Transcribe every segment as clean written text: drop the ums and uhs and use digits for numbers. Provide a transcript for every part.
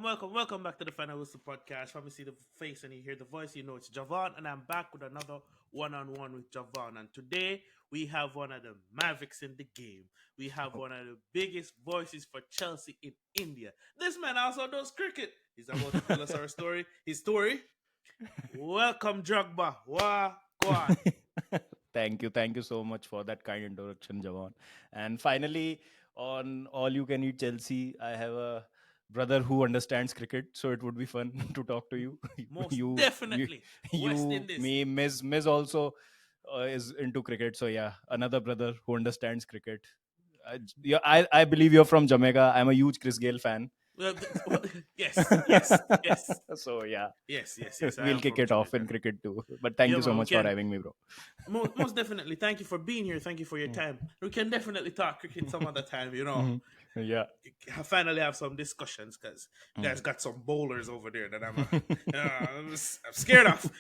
welcome back to the Final Whistle podcast. When we see the face and you hear the voice, you know it's Javon, and I'm back with another one-on-one with Javon. And today we have one of the Mavericks in the game. We have one of the biggest voices for Chelsea in India. This man also does cricket. He's about to tell us our story. His story. Welcome, Drogbaba. Go on. Thank you so much for that kind introduction, Javon. And finally, on All You Can Eat Chelsea, I have a brother who understands cricket, so it would be fun to talk to you. Most you, definitely. West you, Indies. me, Miss also is into cricket. So yeah, another brother who understands cricket. I believe you're from Jamaica. I'm a huge Chris Gale fan. Well, yes. So yeah, Yes. I we'll am kick from it off Jamaica. in cricket too. But thank Yeah, you so man, we much for can. having me, bro. Most definitely. Thank you for being here. Thank you for your time. We can definitely talk cricket some other time, Yeah. Finally have some discussions because you guys Mm. got some bowlers over there that I'm scared of.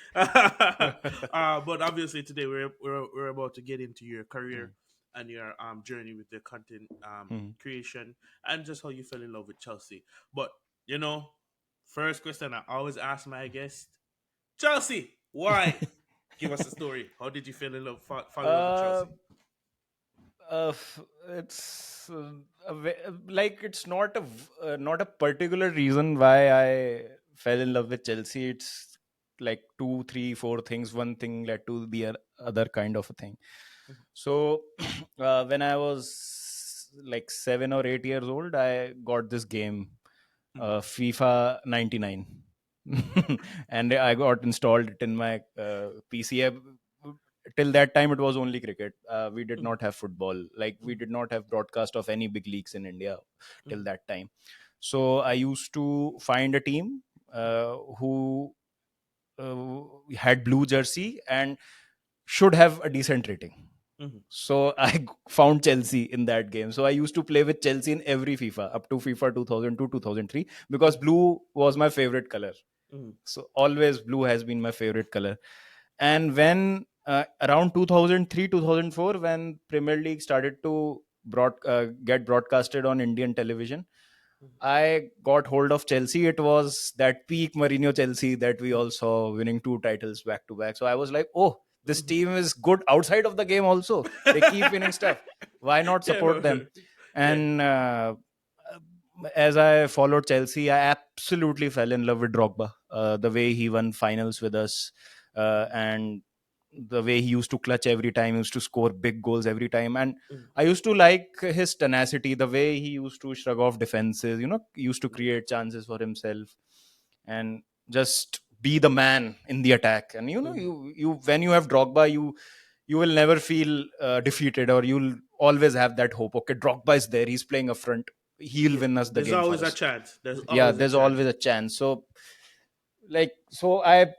But obviously today we're about to get into your career Mm. and your journey with the content Mm. creation and just how you fell in love with Chelsea. But you know, first question I always ask my guest, Chelsea, why? Give us a story. How did you fall in love with uh, Chelsea? it's like it's not a particular reason why I fell in love with Chelsea. It's like two, three, four things. One thing led to the other kind of a thing. So when I was like 7 or 8 years old, I got this game, Mm-hmm. FIFA 99. And I got installed it in my PC. Till that time, it was only cricket. We did Mm-hmm. not have football. Like, we did not have broadcast of any big leagues in India till Mm-hmm. that time. So I used to find a team who had blue jersey and should have a decent rating. Mm-hmm. So I found Chelsea in that game. So I used to play with Chelsea in every FIFA up to FIFA 2002, 2003, because Mm-hmm. blue was my favorite color. Mm-hmm. So always blue has been my favorite color. And when around 2003, 2004, when Premier League started to get broadcasted on Indian television, I got hold of Chelsea. It was that peak Mourinho Chelsea that we all saw, winning two titles back to back. So I was like, oh, this Mm-hmm. team is good outside of the game also. They keep winning stuff. Why not Yeah, support them? yeah. And as I followed Chelsea, I absolutely fell in love with Drogba. The way he won finals with us, and the way he used to clutch every time, he used to score big goals every time. And Mm-hmm. I used to like his tenacity, the way he used to shrug off defenses, used to Yeah. create chances for himself and just be the man in the attack. And Mm-hmm. you when you have Drogba, you will never feel defeated, or you'll always have that hope. Okay, Drogba is there, he's playing up front, he'll Yeah. win us the There's game for always a us. chance. There's Yeah, always a there's chance. always a chance. So like, so I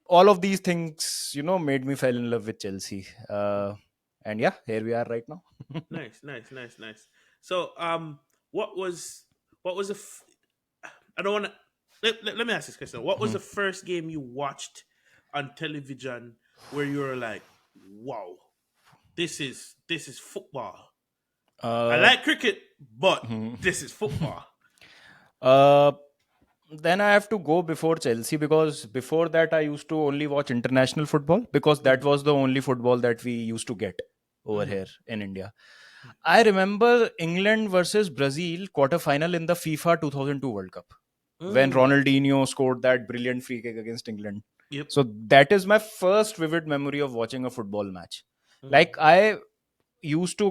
all of these things made me fall in love with Chelsea. And yeah, here we are right now. Nice. So, what was what was the? I don't want to. Let me ask this question. What was the first game you watched on television where you were like, "Wow, this is football." I uh, like cricket, but hmm. this is football. uh, then I have to go before Chelsea, because before that I used to only watch international football, because that Mm-hmm. was the only football that we used to get over Mm-hmm. here in India. I remember England versus Brazil quarter final in the FIFA 2002 World Cup, when Mm. Ronaldinho scored that brilliant free kick against England. Yep. So that is my first vivid memory of watching a football match. Mm-hmm. Like, I used to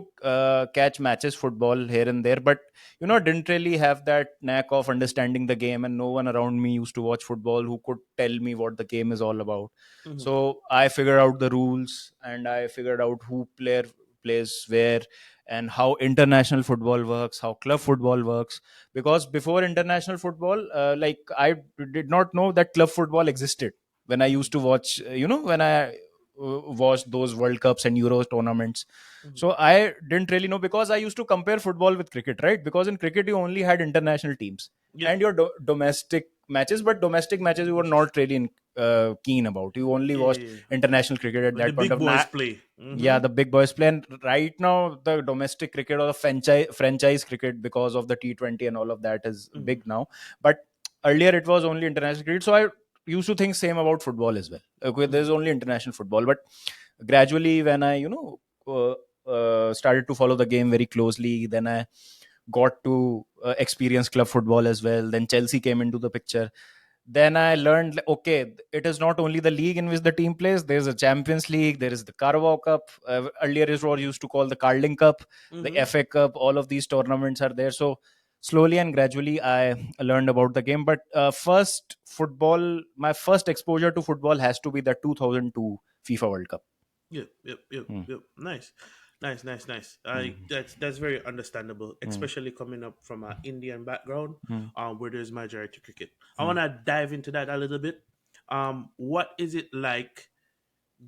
catch matches football here and there, but didn't really have that knack of understanding the game, and no one around me used to watch football who could tell me what the game is all about. Mm-hmm. So I figured out the rules, and I figured out who player plays where, and how international football works, how club football works. Because before international football, like, I did not know that club football existed when I used to watch, when I watched those World Cups and Euros tournaments. Mm-hmm. So I didn't really know, because I used to compare football with cricket, right? Because in cricket you only had international teams Yep. and your domestic matches, but domestic matches you were not really keen about. You only watched Yeah. international cricket at Where the that point big of boys now. play. Yeah, Mm-hmm. the big boys play. And right now the domestic cricket, or the franchise cricket, because of the T20 and all of that, is Mm-hmm. big now. But earlier it was only international cricket, so I used to think same about football as well. Okay, there's Mhm. only international football, but gradually when I started to follow the game very closely, then I got to experience club football as well. Then Chelsea came into the picture. Then I learned, like, okay, it is not only the league in which the team plays. There's a Champions League, there is the Carabao Cup. Earlier is what used to call the Carling Cup, the Mhm. FA Cup. All of these tournaments are there. So slowly and gradually, I learned about the game. But first, football. My first exposure to football has to be the 2002 FIFA World Cup. Yep, yep, yep, Hmm. yep. Nice, nice, nice, nice. Hmm. That's very understandable, Hmm. especially coming up from an Indian background, Hmm. where there's majority cricket. I Hmm. want to dive into that a little bit. What is it like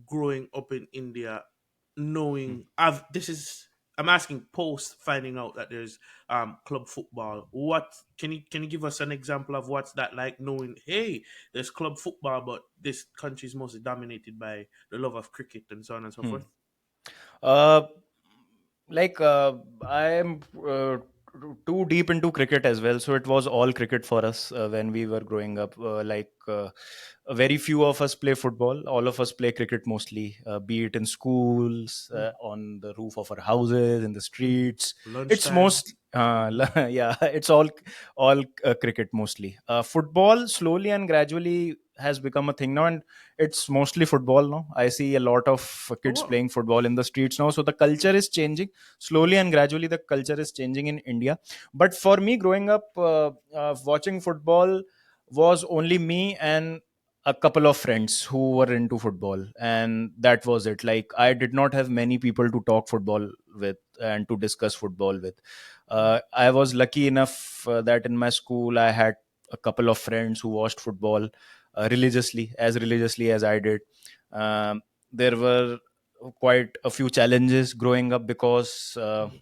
growing up in India, Hmm. knowing I've this is I'm asking post finding out that there's club football. What can you give us an example of what's that like, knowing, hey, there's club football, but this country is mostly dominated by the love of cricket and so on and so Hmm. forth? Uh, I am too deep into cricket as well, so it was all cricket for us when we were growing up. Very few of us play football. All of us play cricket mostly, be it in schools, on the roof of our houses, in the Mm-hmm. streets. It's Lunchtime. most Mm-hmm. yeah, it's all cricket mostly. Football slowly and gradually has become a thing now, and it's mostly football now. I see a lot of Oh kids wow. playing football in the streets now, so the culture is changing slowly and gradually. The culture is changing in India. But for me, growing up, watching football was only me and a couple of friends who were into football, and that was it. Like, I did not have many people to talk football with and to discuss football with. I was lucky enough that in my school I had a couple of friends who watched football religiously as I did. There were quite a few challenges growing up because Mm-hmm.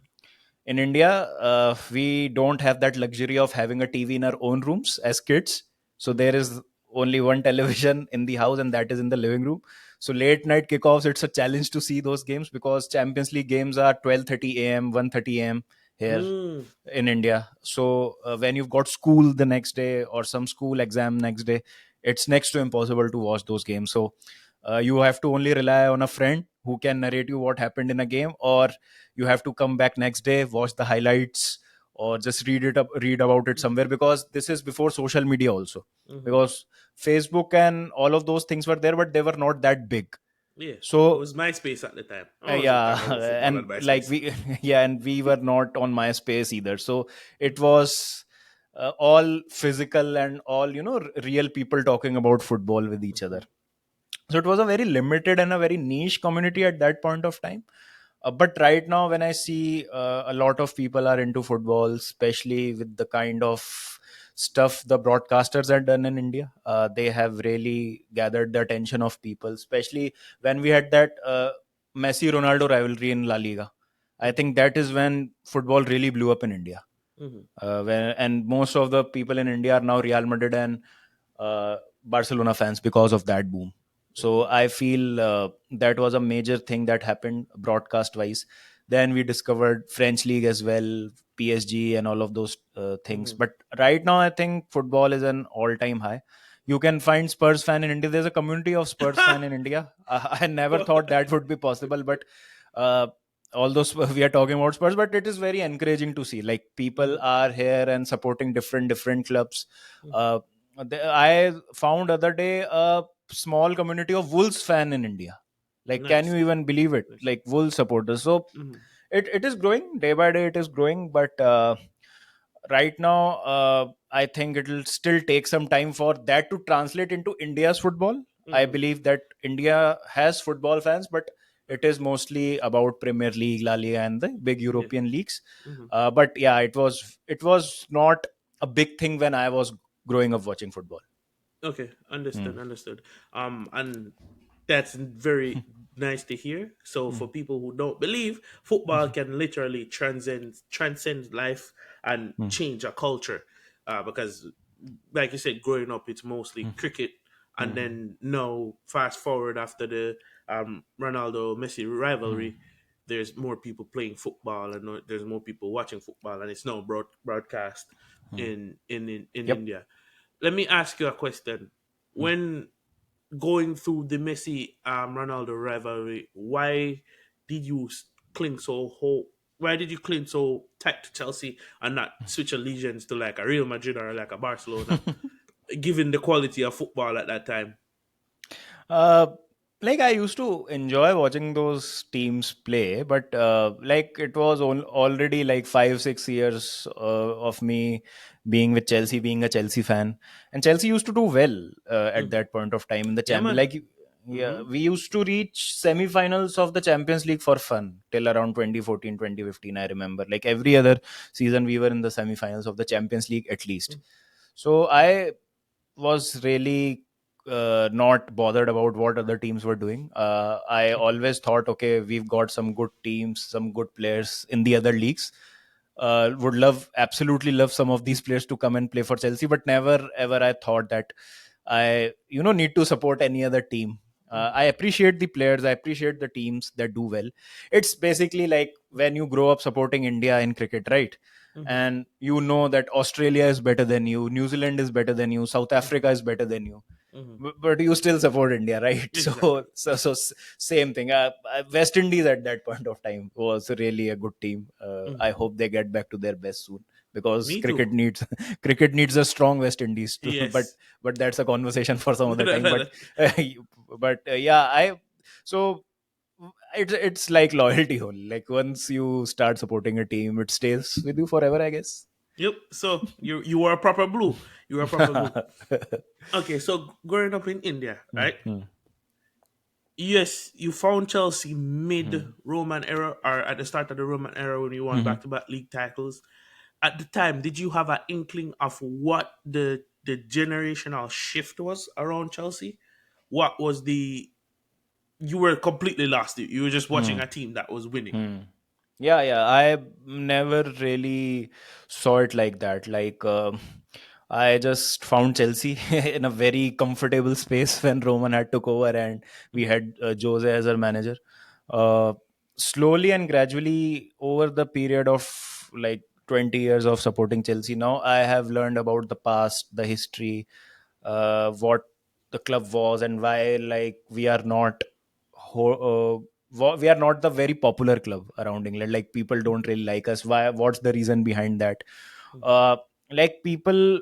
in India, we don't have that luxury of having a TV in our own rooms as kids. So there is only one television in the house, and that is in the living room. So late night kickoffs, it's a challenge to see those games because Champions League games are 12:30 a.m., 1:30 a.m. here Mm-hmm. in India. So when you've got school the next day or some school exam next day, it's next to impossible to watch those games. So you have to only rely on a friend who can narrate you what happened in a game, or you have to come back next day, watch the highlights, or just read about it somewhere, because this is before social media also. Mm-hmm. Because Facebook and all of those things were there, but they were not that big. Yeah, it So was MySpace at the time. I wasn't yeah, talking about football on and like MySpace. we yeah, and we were not on MySpace either. So it was all physical and all, real people talking about football with each other. Mm-hmm. So it was a very limited and a very niche community at that point of time. But right now, when I see a lot of people are into football, especially with the kind of stuff the broadcasters have done in India, they have really gathered the attention of people, especially when we had that Messi Ronaldo rivalry in La Liga. I Mm-hmm. think that is when football really blew up in India. Mm-hmm. And most of the people in India are now Real Madrid and Barcelona fans because of that boom. So Mm-hmm. I feel that was a major thing that happened broadcast wise. Then we discovered French league as well, PSG and all of those things. Mm-hmm. But right now, I think football is an all-time high. You can find Spurs fan in India. There's a community of Spurs fan in India. I never thought that would be possible, but uh, although we are talking about Spurs, but it is very encouraging to see. Like, people Mm-hmm. are here and supporting different clubs. Mm-hmm. Uh, I found other day a small community of Wolves fan in India. Like, can you Nice. even believe it? Nice. Like, Wolves supporters. So Mm-hmm. it is growing day by day. It is growing, but right now, I think it'll still take some time for that to translate into India's football. I Mm-hmm. believe that India has football fans, but it is mostly about Premier League, La Liga, and the big Yeah. European leagues. Mm-hmm. But yeah, it was not a big thing when I was growing up watching football. Okay, Hmm. understood, understood. And that's very nice to hear. So Hmm. for people who don't believe, football can literally transcend life and Hmm. change a culture. Because, like you said, growing up it's Hmm. mostly cricket, and Hmm. then now fast forward after the Ronaldo Messi Hmm. rivalry, there's more people playing football, and there's more people watching football, and it's now broadcast Hmm. in Yep. India. let me ask you a question. When going through the Messi Ronaldo rivalry, why did you cling so why did you cling so tight to Chelsea and not switch allegiance to like a Real Madrid or like a Barcelona, given the quality of football at that time? Uh, like I used to enjoy watching those teams play, but like it was already like 5 6 years of me being with Chelsea, being a Chelsea fan, and Chelsea used to do well at Mm-hmm. that point of time in the Yeah, champion. man. Like, yeah, Mm-hmm. we used to reach semi-finals of the Champions League for fun till around 2014, 2015. I remember, like every other season, we were in the semi-finals of the Champions League at least. So I was really not bothered about what other teams were doing. I always thought, okay, we've got some good teams, some good players in the other leagues. Would love, absolutely love some of these players to come and play for Chelsea, but never ever I thought that I, need to support any other team. Mm-hmm. I appreciate the players, I appreciate the teams that do well. It's basically like when you grow up supporting India in cricket, right? Mm-hmm. And you know that Australia is better than you, New Zealand is better than you, South Mm-hmm. Africa is better than you, Mm-hmm. but you still support India, right? Exactly. Same thing. West Indies at that point of time was really a good team. I Mm-hmm. hope they get back to their best soon, because Me too. cricket needs cricket needs a strong West Indies too. but Yes. but that's a conversation for some other time. But Mm-hmm. yeah, I so it's like loyalty whole. Like once you start supporting a team, it stays with you forever, I guess. Yep. So you were a proper blue. You were a proper blue. Okay. So growing up in India, Hmm, right? hmm, Yes, you found Chelsea mid hmm, Roman era or at the start of the Roman era when you won hmm, back to back league titles. At the time, did you have an inkling of what the generational shift was around Chelsea? What was the you were completely lost. You were just hmm, watching a team that was winning. hmm. Yeah, yeah. I never really saw it like that. Like, I just found Chelsea in a very comfortable space when Roman had took over and we Mm-hmm. had Jose as our manager. Uh, Slowly and gradually over the period of like 20 years of supporting Chelsea, now I have learned about the past, the history, what the club was, and why like we are not we are not the very popular club around England. Like people don't really like us. Why? What's the reason behind that? Uh, like people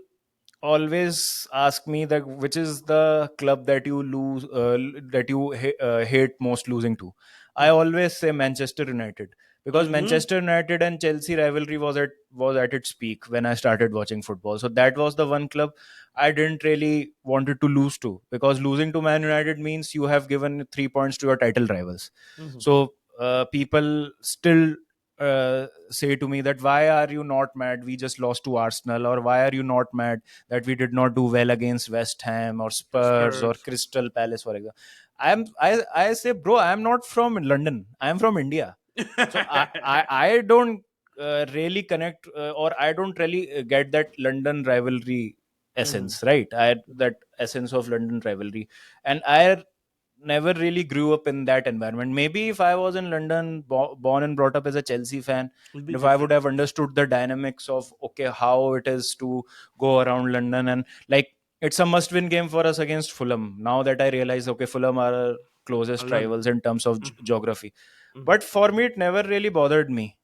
always ask me that which is the club that you hate most losing to. I Mm-hmm. always say Manchester United, because Mm-hmm. Manchester United and Chelsea rivalry was at its peak when I started watching football. So that was the one club I didn't really wanted to lose to, because losing to Man United means you have given 3 points to your title rivals. Mm-hmm. So people still say to me that why are you not mad? We just lost to Arsenal. Or why are you not mad that we did not do well against West Ham or Spurs or Spurs. Crystal Palace, for example? I say, bro, I'm not from London. I'm from India. So I don't really connect, or I don't really get that London rivalry Mm-hmm. essence, right? I that essence of London rivalry, and I never really grew up in that environment. Maybe if I was in London, born and brought up as a Chelsea fan, It'd and be if I would different. have understood the dynamics of okay how it is to go around London, and like it's a must-win game for us against Fulham. Now that I realize, okay, Fulham are our closest London. rivals in terms of Mm-hmm. geography, Mm-hmm. but for me it never really bothered me.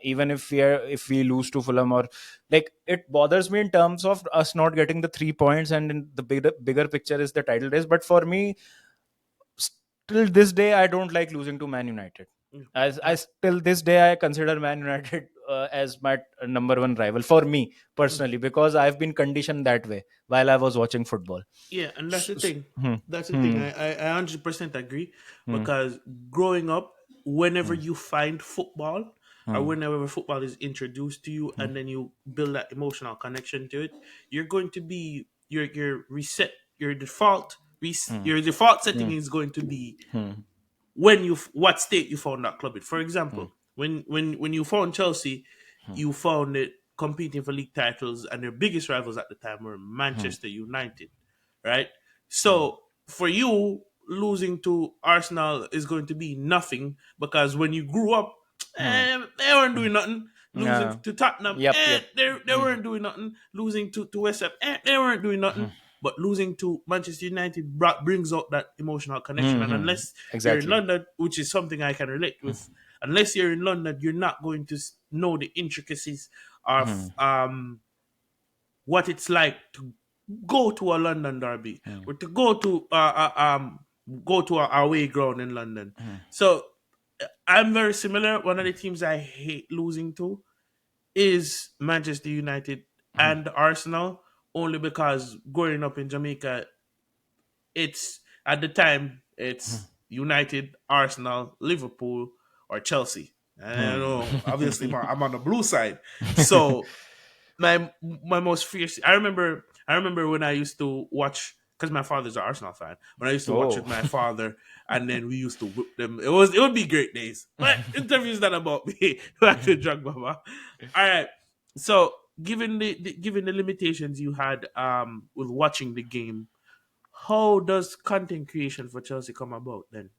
Even if we lose to Fulham, or like it bothers me in terms of us not getting the 3 points, and in the bigger picture is the title race. But for me, still this day I don't like losing to Man United. As I Uh, still this day I consider Man United as my number one rival for me mm. personally, because I've been conditioned that way while I was watching football. Yeah, and that's the thing. Hmm, That's the thing. hmm, I 100% agree hmm, because growing up, whenever hmm, you find football or hmm, whenever football is introduced to you hmm, and then you build that emotional connection to it, you're going to be your reset your default hmm, your default setting hmm, is going to be hmm, when you what state you found that club in. For hmm, example, when you found Chelsea, hmm, you found it competing for league titles, and their biggest rivals at the time were hmm, Manchester United, right? hmm, So for you, losing to Arsenal is going to be nothing because when you grew up, hmm, they weren't hmm. doing nothing. Losing Yeah. to Tottenham, Yep. Yep. they weren't doing nothing. Losing to West Ham, they weren't doing nothing. But losing to Manchester United brings out that emotional connection. And Mm-hmm. unless you're in Exactly. London, which is something I can relate with, unless you're in London, you're not going to know the intricacies of Mm-hmm. what it's like to go to a London derby or to go to our away ground in London. So I'm very similar. One of the teams I hate losing to is Manchester United and Arsenal, only because growing up in Jamaica, it's at the time it's United, Arsenal, Liverpool, or Chelsea. And I know, obviously, I'm on the blue side, so my most fierce. I remember when I used to watch because my father's an Arsenal fan. When I used to watch Oh. with my father, and then we used to whip them. It would be great days. But interviews not about me. Back to Drogbaba. All right. So given the limitations you had with watching the game, how does content creation for Chelsea come about then?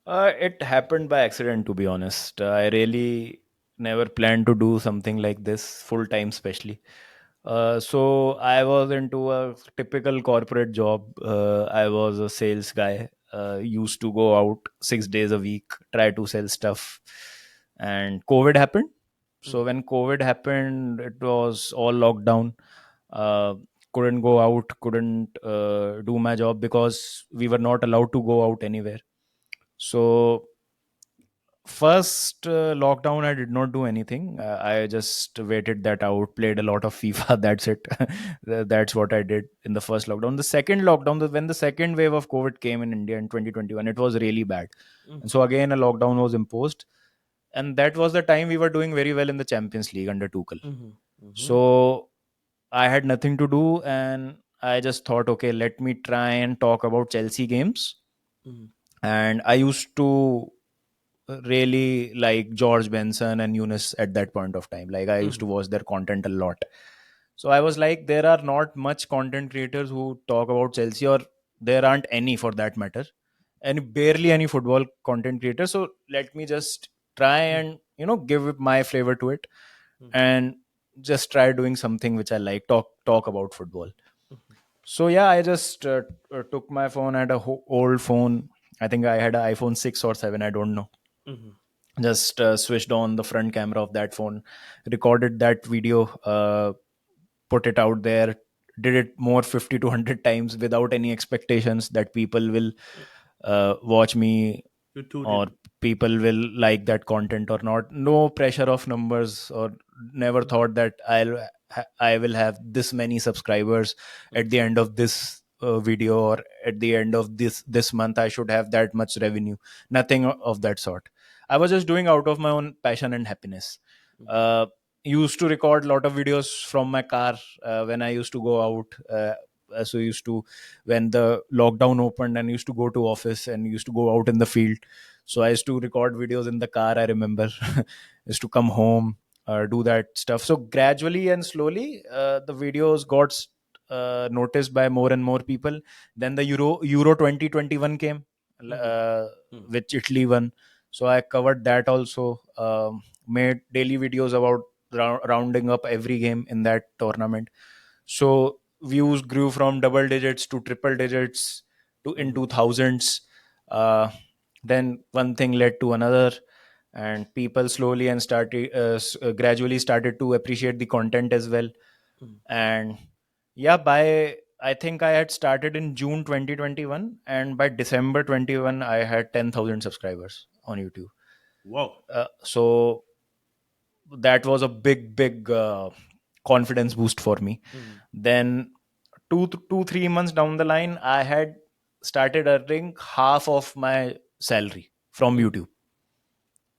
It happened by accident, to be honest. I really never planned to do something like this full time, especially. So I was into a typical corporate job. I was a sales guy. Used to go out 6 days a week, try to sell stuff, and COVID happened. So Mm, when COVID happened, it was all lockdown. Uh, couldn't go out, couldn't do my job because we were not allowed to go out anywhere. So first lockdown, I did not do anything. I just waited that out, played a lot of FIFA. That's it. That's what I did in the first lockdown. The second lockdown, when the second wave of COVID came in India in 2021, it was really bad. And mhm, so again, a lockdown was imposed. And that was the time we were doing very well in the Champions League under Tuchel. mhm, mhm, So I had nothing to do, and I just thought, okay, let me try and talk about Chelsea games. mhm, And I used to really like George Benson and Eunice at that point of time. Like I used to mhm, watch their content a lot. So I was like, there are not much content creators who talk about Chelsea, or there aren't any for that matter, and barely any football content creators. So let me just try mhm, and give it my flavor to it, mhm, and just try doing something which I like, talk about football. mhm, So yeah, I just took my phone, I had a old phone. I think I had an iPhone 6 or 7, I don't know. mhm, Just switched on the front camera of that phone, recorded that video, put it out there, did it more 50 to 100 times without any expectations that people will watch me, You tuned or in. people will like that content or not. No pressure of numbers, or never Mhm, thought that I will have this many subscribers at the end of this video, or at the end of this month I should have that much revenue. Nothing of that sort. I was just doing out of my own passion and happiness. mhm, uh, Used to record a lot of videos from my car when I used to go out. So used to, when the lockdown opened and used to go to office and used to go out in the field, so I used to record videos in the car, I remember. Used to come home, do that stuff. So gradually and slowly, the videos got noticed by more and more people. Then the Euro 2021 came, mhm, uh, mhm, which Italy won. So I covered that also. Made daily videos about rounding up every game in that tournament. So views grew from double digits to triple digits to mhm, into thousands. uh, then one thing led to another, and people slowly and gradually started to appreciate the content as well. mhm. And yeah, by, I think I had started in June 2021, and by December 21 I had 10,000 subscribers on YouTube. Whoa. So that was a big confidence boost for me. Mhm, Then 2 3 months down the line, I had started earning half of my salary from mhm, YouTube.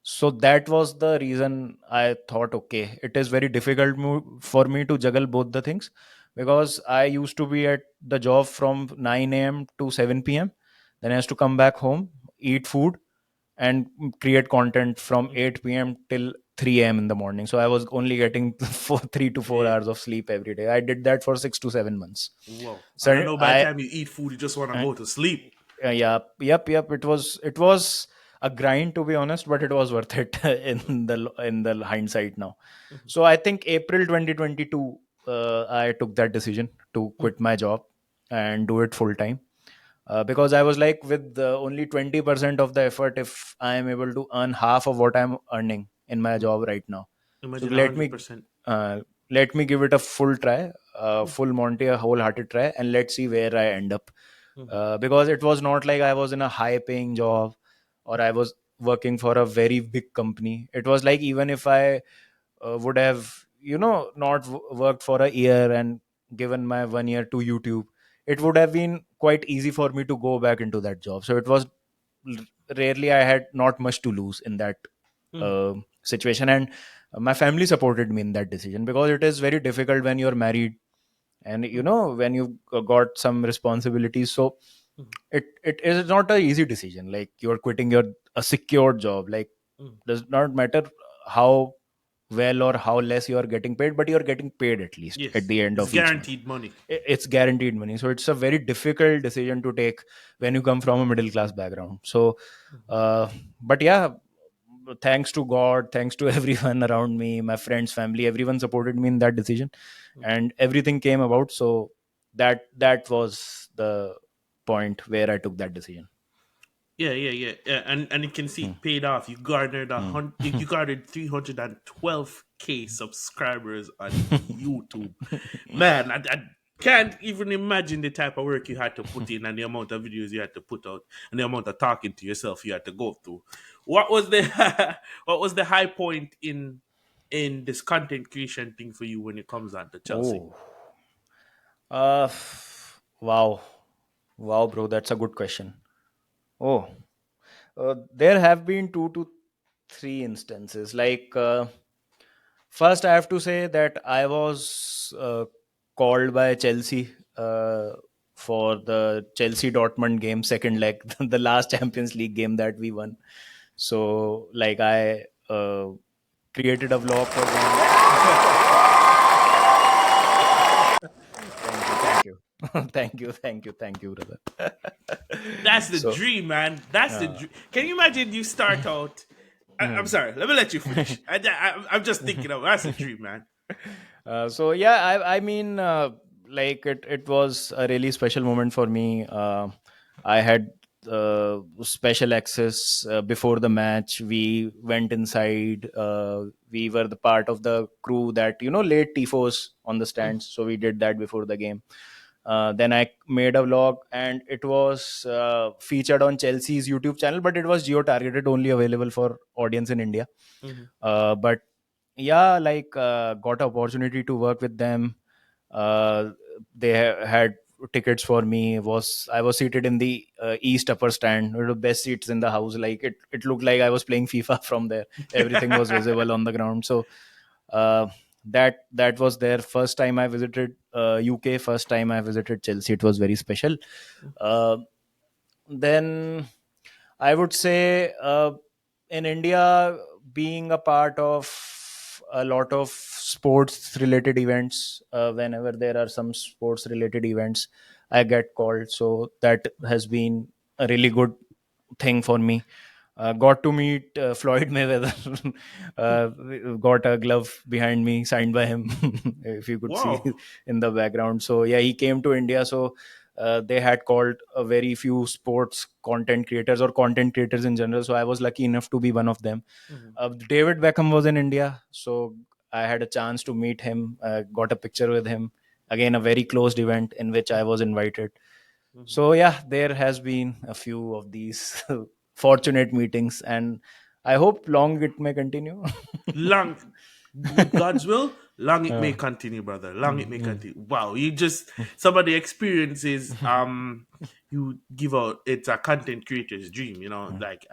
So that was the reason I thought, okay, it is very difficult for me to juggle both the things, because I used to be at the job from 9 a.m. to 7 p.m. Then I used to come back home, eat food, and create content from mhm. 8 p.m. till 3 a.m. in the morning. So I was only getting 3 to 4 hours Yeah. of sleep every day. I did that for 6 to 7 months. Whoa. And I So know by the I, time you eat food, you just want to uh, go to sleep. yeah, yep. It was a grind, to be honest, but it was worth it in the hindsight now. Mhm. So I think April 2022, I took that decision to Mhm. quit my job and do it full time, because I was like, with only 20% of the effort, if I am able to earn half of what I'm earning in my Mhm. job right now, so Imagine let 100%. me give it a full try, Mhm. full Monty, a wholehearted try, and let's see where I end up. Mhm. Because it was not like I was in a high paying job or I was working for a very big company. It was like, even if I would have, not worked for a year and given my 1 year to YouTube, it would have been quite easy for me to go back into that job. So it was rarely, I had not much to lose in that Mhm. situation. And my family supported me in that decision, because it is very difficult when you're married and Mhm. when you've got some responsibilities. So Mhm. it is not a easy decision, like you're quitting your a secure job. Like, Mhm. does not matter how well or how less you are getting paid, but you're getting paid at least at Yes, the end it's of each month. guaranteed money. It's guaranteed money, so it's a very difficult decision to take when you come from a middle class background. So Mhm. uh, but yeah, thanks to God, thanks to everyone around me, my friends, family, everyone supported me in that decision, Mhm. and everything came about. So that was the point where I took that decision. Yeah, yeah, yeah, yeah, and you can see Hmm. it paid off. Hmm. You garnered 312K subscribers on YouTube. Man, I can't even imagine the type of work you had to put in and the amount of videos you had to put out and the amount of talking to yourself you had to go through. What was the what was the high point in this content creation thing for you when it comes on to Chelsea? Oh, uh, wow, wow, bro, that's a good question. Oh, there have been 2 to 3 instances. Like, first, I have to say that I was called by Chelsea for the Chelsea Dortmund game, second leg, the last Champions League game that we won. So, like, I created a vlog for them. Thank you, thank you, thank you, thank you, brother. That's the So, dream, man. That's the uh, dream. Can you imagine you start out? I'm mm. sorry. Let me let you finish. I'm just thinking of that's a dream, man. So yeah, I mean, like, it was a really special moment for me. I had special access before the match. We went inside. We were the part of the crew that laid tifos on the Mm, stands. So we did that before the game. Then I made a vlog, and it was featured on Chelsea's YouTube channel, but it was geo targeted, only available for audience in India. mhm, But yeah, like, got opportunity to work with them. uh, they had tickets for me. I was seated in the east upper stand, one of the best seats in the house. Like, it looked like I was playing FIFA from there. Everything was visible on the ground. So uh, that was their first time I visited UK, first time I visited Chelsea. It was very special. uh, then I would say, in India, being a part of a lot of sports related events, whenever there are some sports related events, I get called. So that has been a really good thing for me. Got to meet Floyd Mayweather. Got a glove behind me signed by him, if you could see wow. in the background. So yeah, he came to India. So they had called a very few sports content creators or content creators in general. So I was lucky enough to be one of them. Mhm, David Beckham was in India, so I had a chance to meet him. Got a picture with him. Again, a very closed event in which I was invited. mhm. So yeah, there has been a few of these fortunate meetings, and I hope long it may continue. Long, with God's will, long it may uh, continue, brother. Long it may mm, continue. Wow, you just some of the experiences you give out. It's a content creator's dream, Like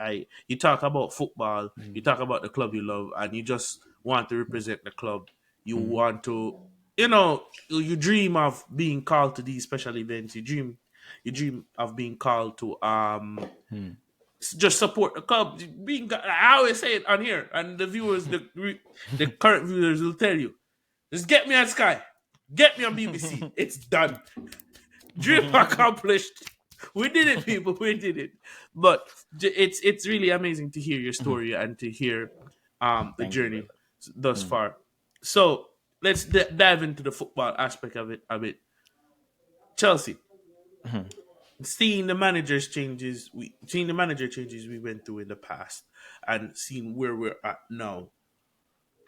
you talk about football, you talk about the club you love, and you just want to represent the club. You want to, you dream of being called to these special events. You dream of being called to just support the club. I always say it on here, and the viewers, the current viewers will tell you, just get me on Sky, get me on BBC. It's done. Dream accomplished. We did it, people. We did it. But it's really amazing to hear your Mhm. story and to hear the Thank you, journey brother. thus Mhm. far. So let's dive into the football aspect of it a bit. Chelsea, Mhm. seeing the manager changes we went through in the past, and seeing where we're at now.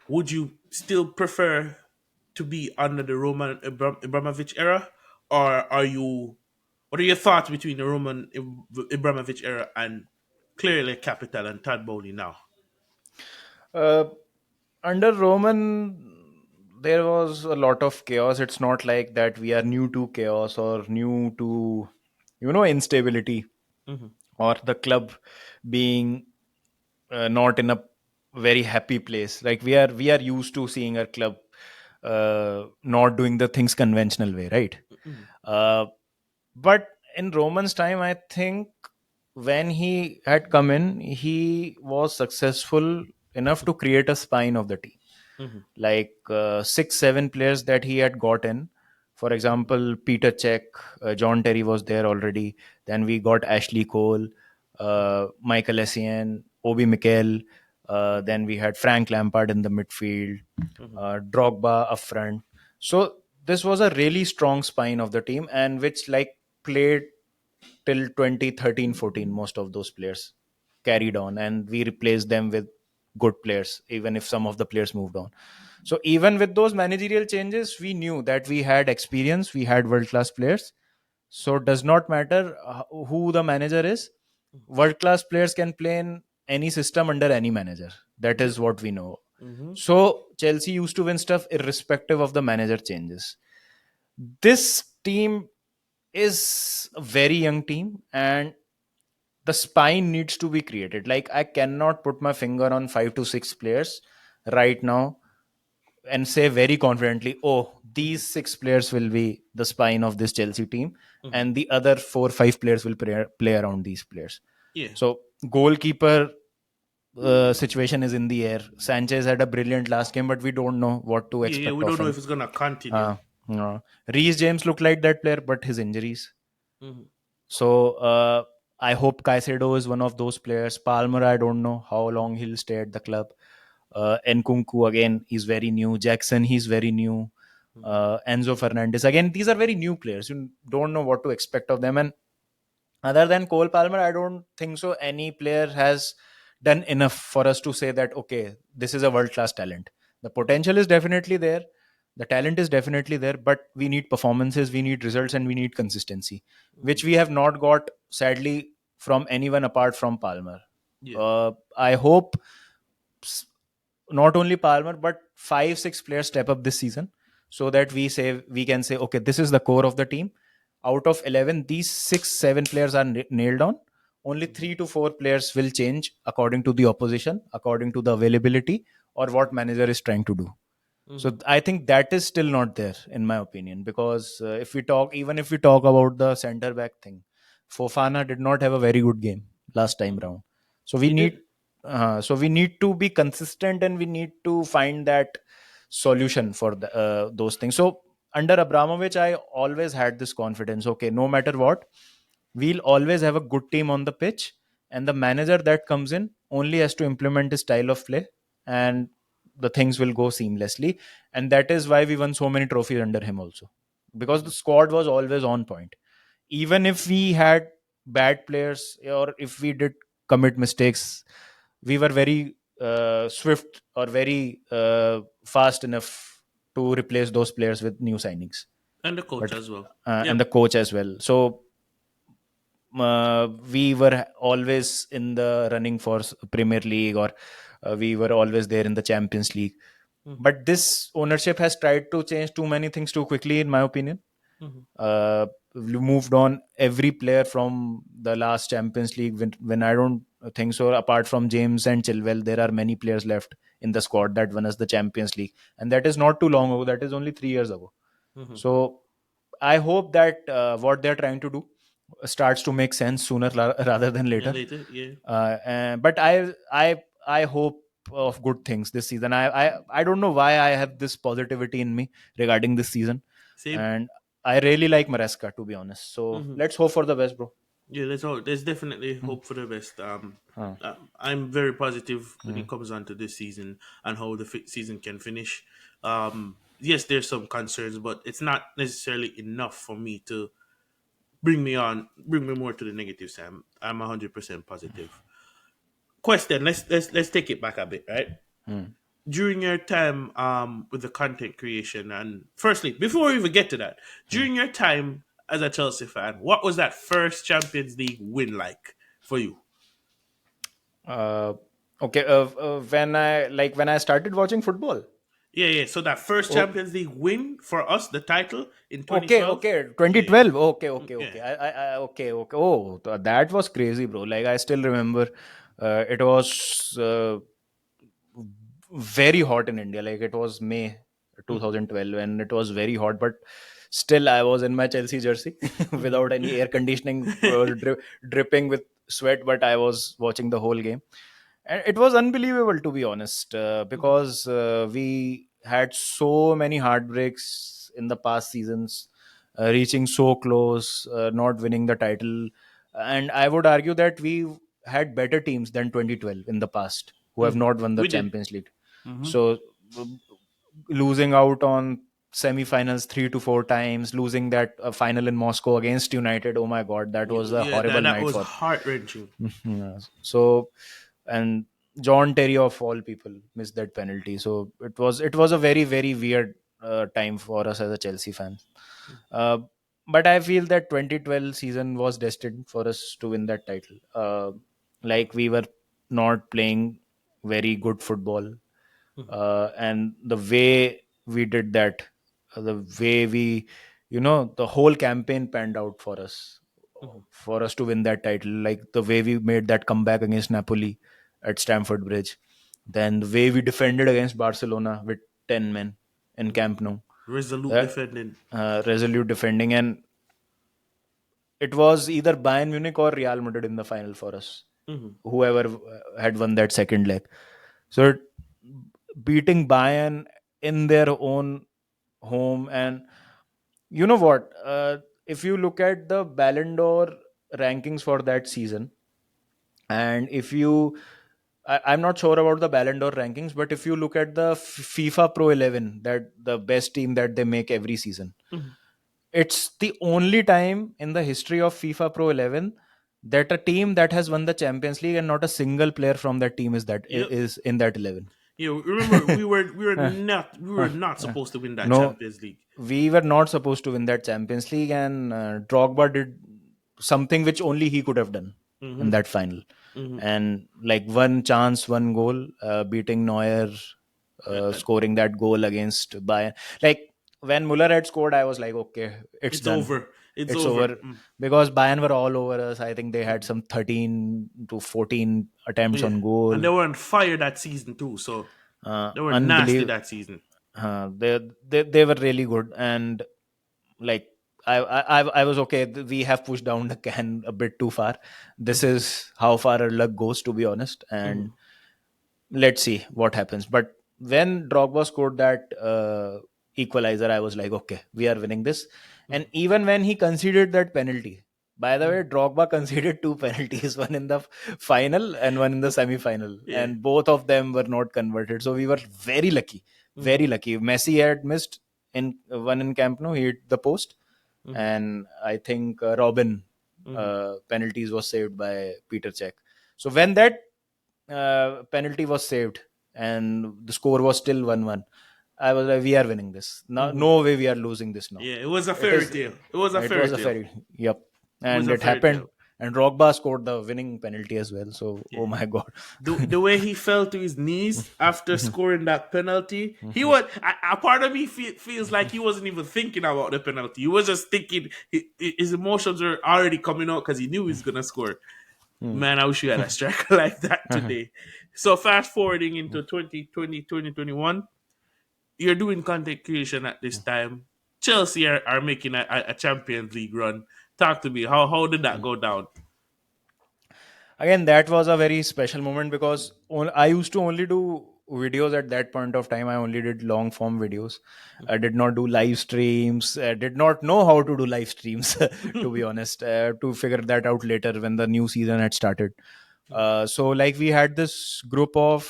Would you still prefer to be under the Roman Abramovich era, or are you? What are your thoughts between the Roman Abramovich era and clearly Capital and Todd Bowley now? Uh, Under Roman, there was a lot of chaos. It's not like that we are new to chaos or new to, instability, Hmm. or the club being not in a very happy place. Like we are used to seeing our club not doing the things conventional way, right? Hmm. Uh, but in Roman's time, I think when he had come in, he was successful enough to create a spine of the team, Hmm. like 6 7 players that he had got in. For example, Peter Cech, John Terry was there already. Then we got Ashley Cole, Michael Essien, Obi Mikel. Then we had Frank Lampard in the midfield, Hmm. Drogba up front. So this was a really strong spine of the team, and which like played till 2013-14. Most of those players carried on, and we replaced them with good players, even if some of the players moved on. So even with those managerial changes, we knew that we had experience, we had world class players. So it does not matter who the manager is. World class players can play in any system under any manager. That Yep. is what we know. Hmm. So Chelsea used to win stuff irrespective of the manager changes. This team is a very young team, and the spine needs to be created. Like I cannot put my finger on 5 to 6 players right now and say very confidently, oh, Hmm. these 6 players will be the spine of this Chelsea team, Hmm. and the other 4 5 players will play around these players. Yeah. So goalkeeper situation is in the air. Sanchez had a brilliant last game, but we don't know what to Yeah. Yeah. expect We of don't know him. if it's gonna continue. Uh, Reece James looked like that player, but his injuries. Hmm. So I hope Caicedo is one of those players. Palmer, I don't know how long he'll stay at the club. Nkunku again, he's very new. Jackson, he's very new. Hmm. Enzo Fernandez, again, these are very new players. You don't know what to expect of them. And other than Cole Palmer, I don't think so. Any player has done enough for us to say that okay, this is a world class talent. The Hmm. potential is definitely there. The talent is definitely there, but we need performances, we need results, and we need consistency, Hmm. which we have not got, sadly, from anyone apart from Palmer. Yeah. I hope s- not only Palmer but 5 6 players step up this season, so that we can say okay, this is the core of the team. Out of 11, these 6 7 players are nailed on. Only Hmm. 3 to 4 players will change according to the opposition, according to the availability, or what manager is trying to do. So Hmm. I think that is still not there, in my opinion, because if we talk about the center back thing, Fofana did not have a very good game last time Hmm. round. So we He need, did. we need to be consistent, and we need to find that solution for those things. So under Abramovich, I always had this confidence. Okay, no matter what, we'll always have a good team on the pitch, and the manager that comes in only has to implement his style of play, and the things will go seamlessly. And that is why we won so many trophies under him also, because the Hmm. squad was always on point. Even if we had bad players, or if we did commit mistakes, we were very swift, or very fast enough to replace those players with new signings. And the coach But as well. and Yep. the coach as well. So we were always in the running for Premier League, or we were always there in the Champions League. Hmm. But this ownership has tried to change too many things too quickly, in my opinion. Hmm. We moved on every player from the last Champions League, when I don't think so. Apart from James and Chilwell, there are many players left in the squad that won us the Champions League, and that is not too long ago. That is only 3 years ago. Hmm. So I hope that what they're trying to do starts to make sense sooner rather than And later. later, yeah. But I hope of good things this season. I don't know why I have this positivity in me regarding this season, Same. and I really like Maresca, to be honest. So Hmm. let's hope for the best, bro. Yeah, there's definitely Hmm. hope for the best. Huh. I'm very positive when Hmm. it comes on to this season and how the season can finish. Yes, there's some concerns, but it's not necessarily enough for me to bring me more to the negative. Sam, I'm 100% positive. Question: let's take it back a bit, right? Hmm. During your time with the content creation, and firstly, before we even get to that, Hmm. during your time as a Chelsea fan, what was that first Champions League win like for you? Uh, okay. When I started watching football. Yeah. So that first Oh, Champions League win for us, the title in okay, 2012. okay, Yeah, 2012. Okay, okay, yeah. okay. Okay, okay. Oh, that was crazy, bro. Like I still remember, it was very hot in India. Like it was May Mhm. 2012, and it was very hot. But still, I was in my Chelsea jersey without any air conditioning, dripping with sweat. But I was watching the whole game, and it was unbelievable, to be honest, because we had so many heartbreaks in the past seasons, reaching so close, not winning the title. And I would argue that we had better teams than 2012 in the past who have Mhm. not won the We did. Champions League. Hmm. So losing out on semi-finals 3 to 4 times, losing that final in Moscow against United, oh my god, that was a Yeah, horrible that night was for. heart wrenching. Yes. So, and John Terry of all people missed that penalty. So it was a very weird time for us as a Chelsea fans. Uh, but I feel that 2012 season was destined for us to win that title. Like we were not playing very good football, and the way we did that, the way we, the whole campaign panned out Hmm. for us to win that title. Like the way we made that comeback against Napoli at Stamford Bridge, then the way we defended against Barcelona with 10 men in Camp Nou, Resolute that defending. resolute defending. And it was either Bayern Munich or Real Madrid in the final for us, Hmm. whoever had won that second leg. So beating Bayern in their own home. And you know what? If you look at the Ballon d'Or rankings for that season, and if you, I'm not sure about the Ballon d'Or rankings, but if you look at the FIFA Pro 11, that the best team that they make every season, Hmm. it's the only time in the history of FIFA Pro 11 that a team that has won the Champions League and not a single player from that team Yep. is in that 11. Yeah, remember Uh, we were uh, not uh, supposed to win that no, Champions League. we were not supposed to win that Champions League, and Drogba did something which only he could have done in Hmm. that final. Hmm. And like one chance, one goal, beating Neuer, Uh, scoring that goal against Bayern. Like when Muller had scored, I was like, okay, it's it's done, over. It's it's over. over, because Bayern were all over us. I think they had some 13 to 14 attempts Yeah, on and goal. they were on fire that season too. So they were nasty Unbelievable. that season. They were really good. And like I was okay. We have pushed down the can a bit too far. This Hmm. is how far our luck goes, to be honest. Hmm. And let's see what happens. But when Drogba scored that equalizer, I was like, okay, we are winning this. And Hmm. even when he conceded that penalty, by the way, Hmm. Drogba conceded two penalties, one in the final and one in the semi-final, Yeah. and both of them were not converted. So we were very lucky, Hmm. very lucky. Messi had missed in one in Camp Nou, he hit the post, Hmm. and I think Robin Hmm. penalties was saved by Peter Cech. So when that penalty was saved and the score was still 1-1, I was like, we are winning this. No, Hmm. no way we are losing this now. Yeah, it was a It fairy is. tale. It was a It fairy was a tale. fairy. Yep. It was And a it fairy happened. tale. And Drogba scored the winning penalty as well. So, oh Yeah. my god. The way he fell to his knees after scoring that penalty, he was a part of me feels like he wasn't even thinking about the penalty. He was just thinking his emotions were already coming out because he knew he was gonna score. Man, I wish we had a striker like that today. So fast forwarding into 2020, 2021, you're doing content creation at this time. Chelsea are making a Champions League run. Talk to me. How did that go down? Again, that was a very special moment because I used to only do videos at that point of time. I only did long form videos. I Mhm. did not do live streams. I did not know how to do live streams, to be Mhm. honest, to figure that out later when the new season had started. Mhm. So, like, we had this group of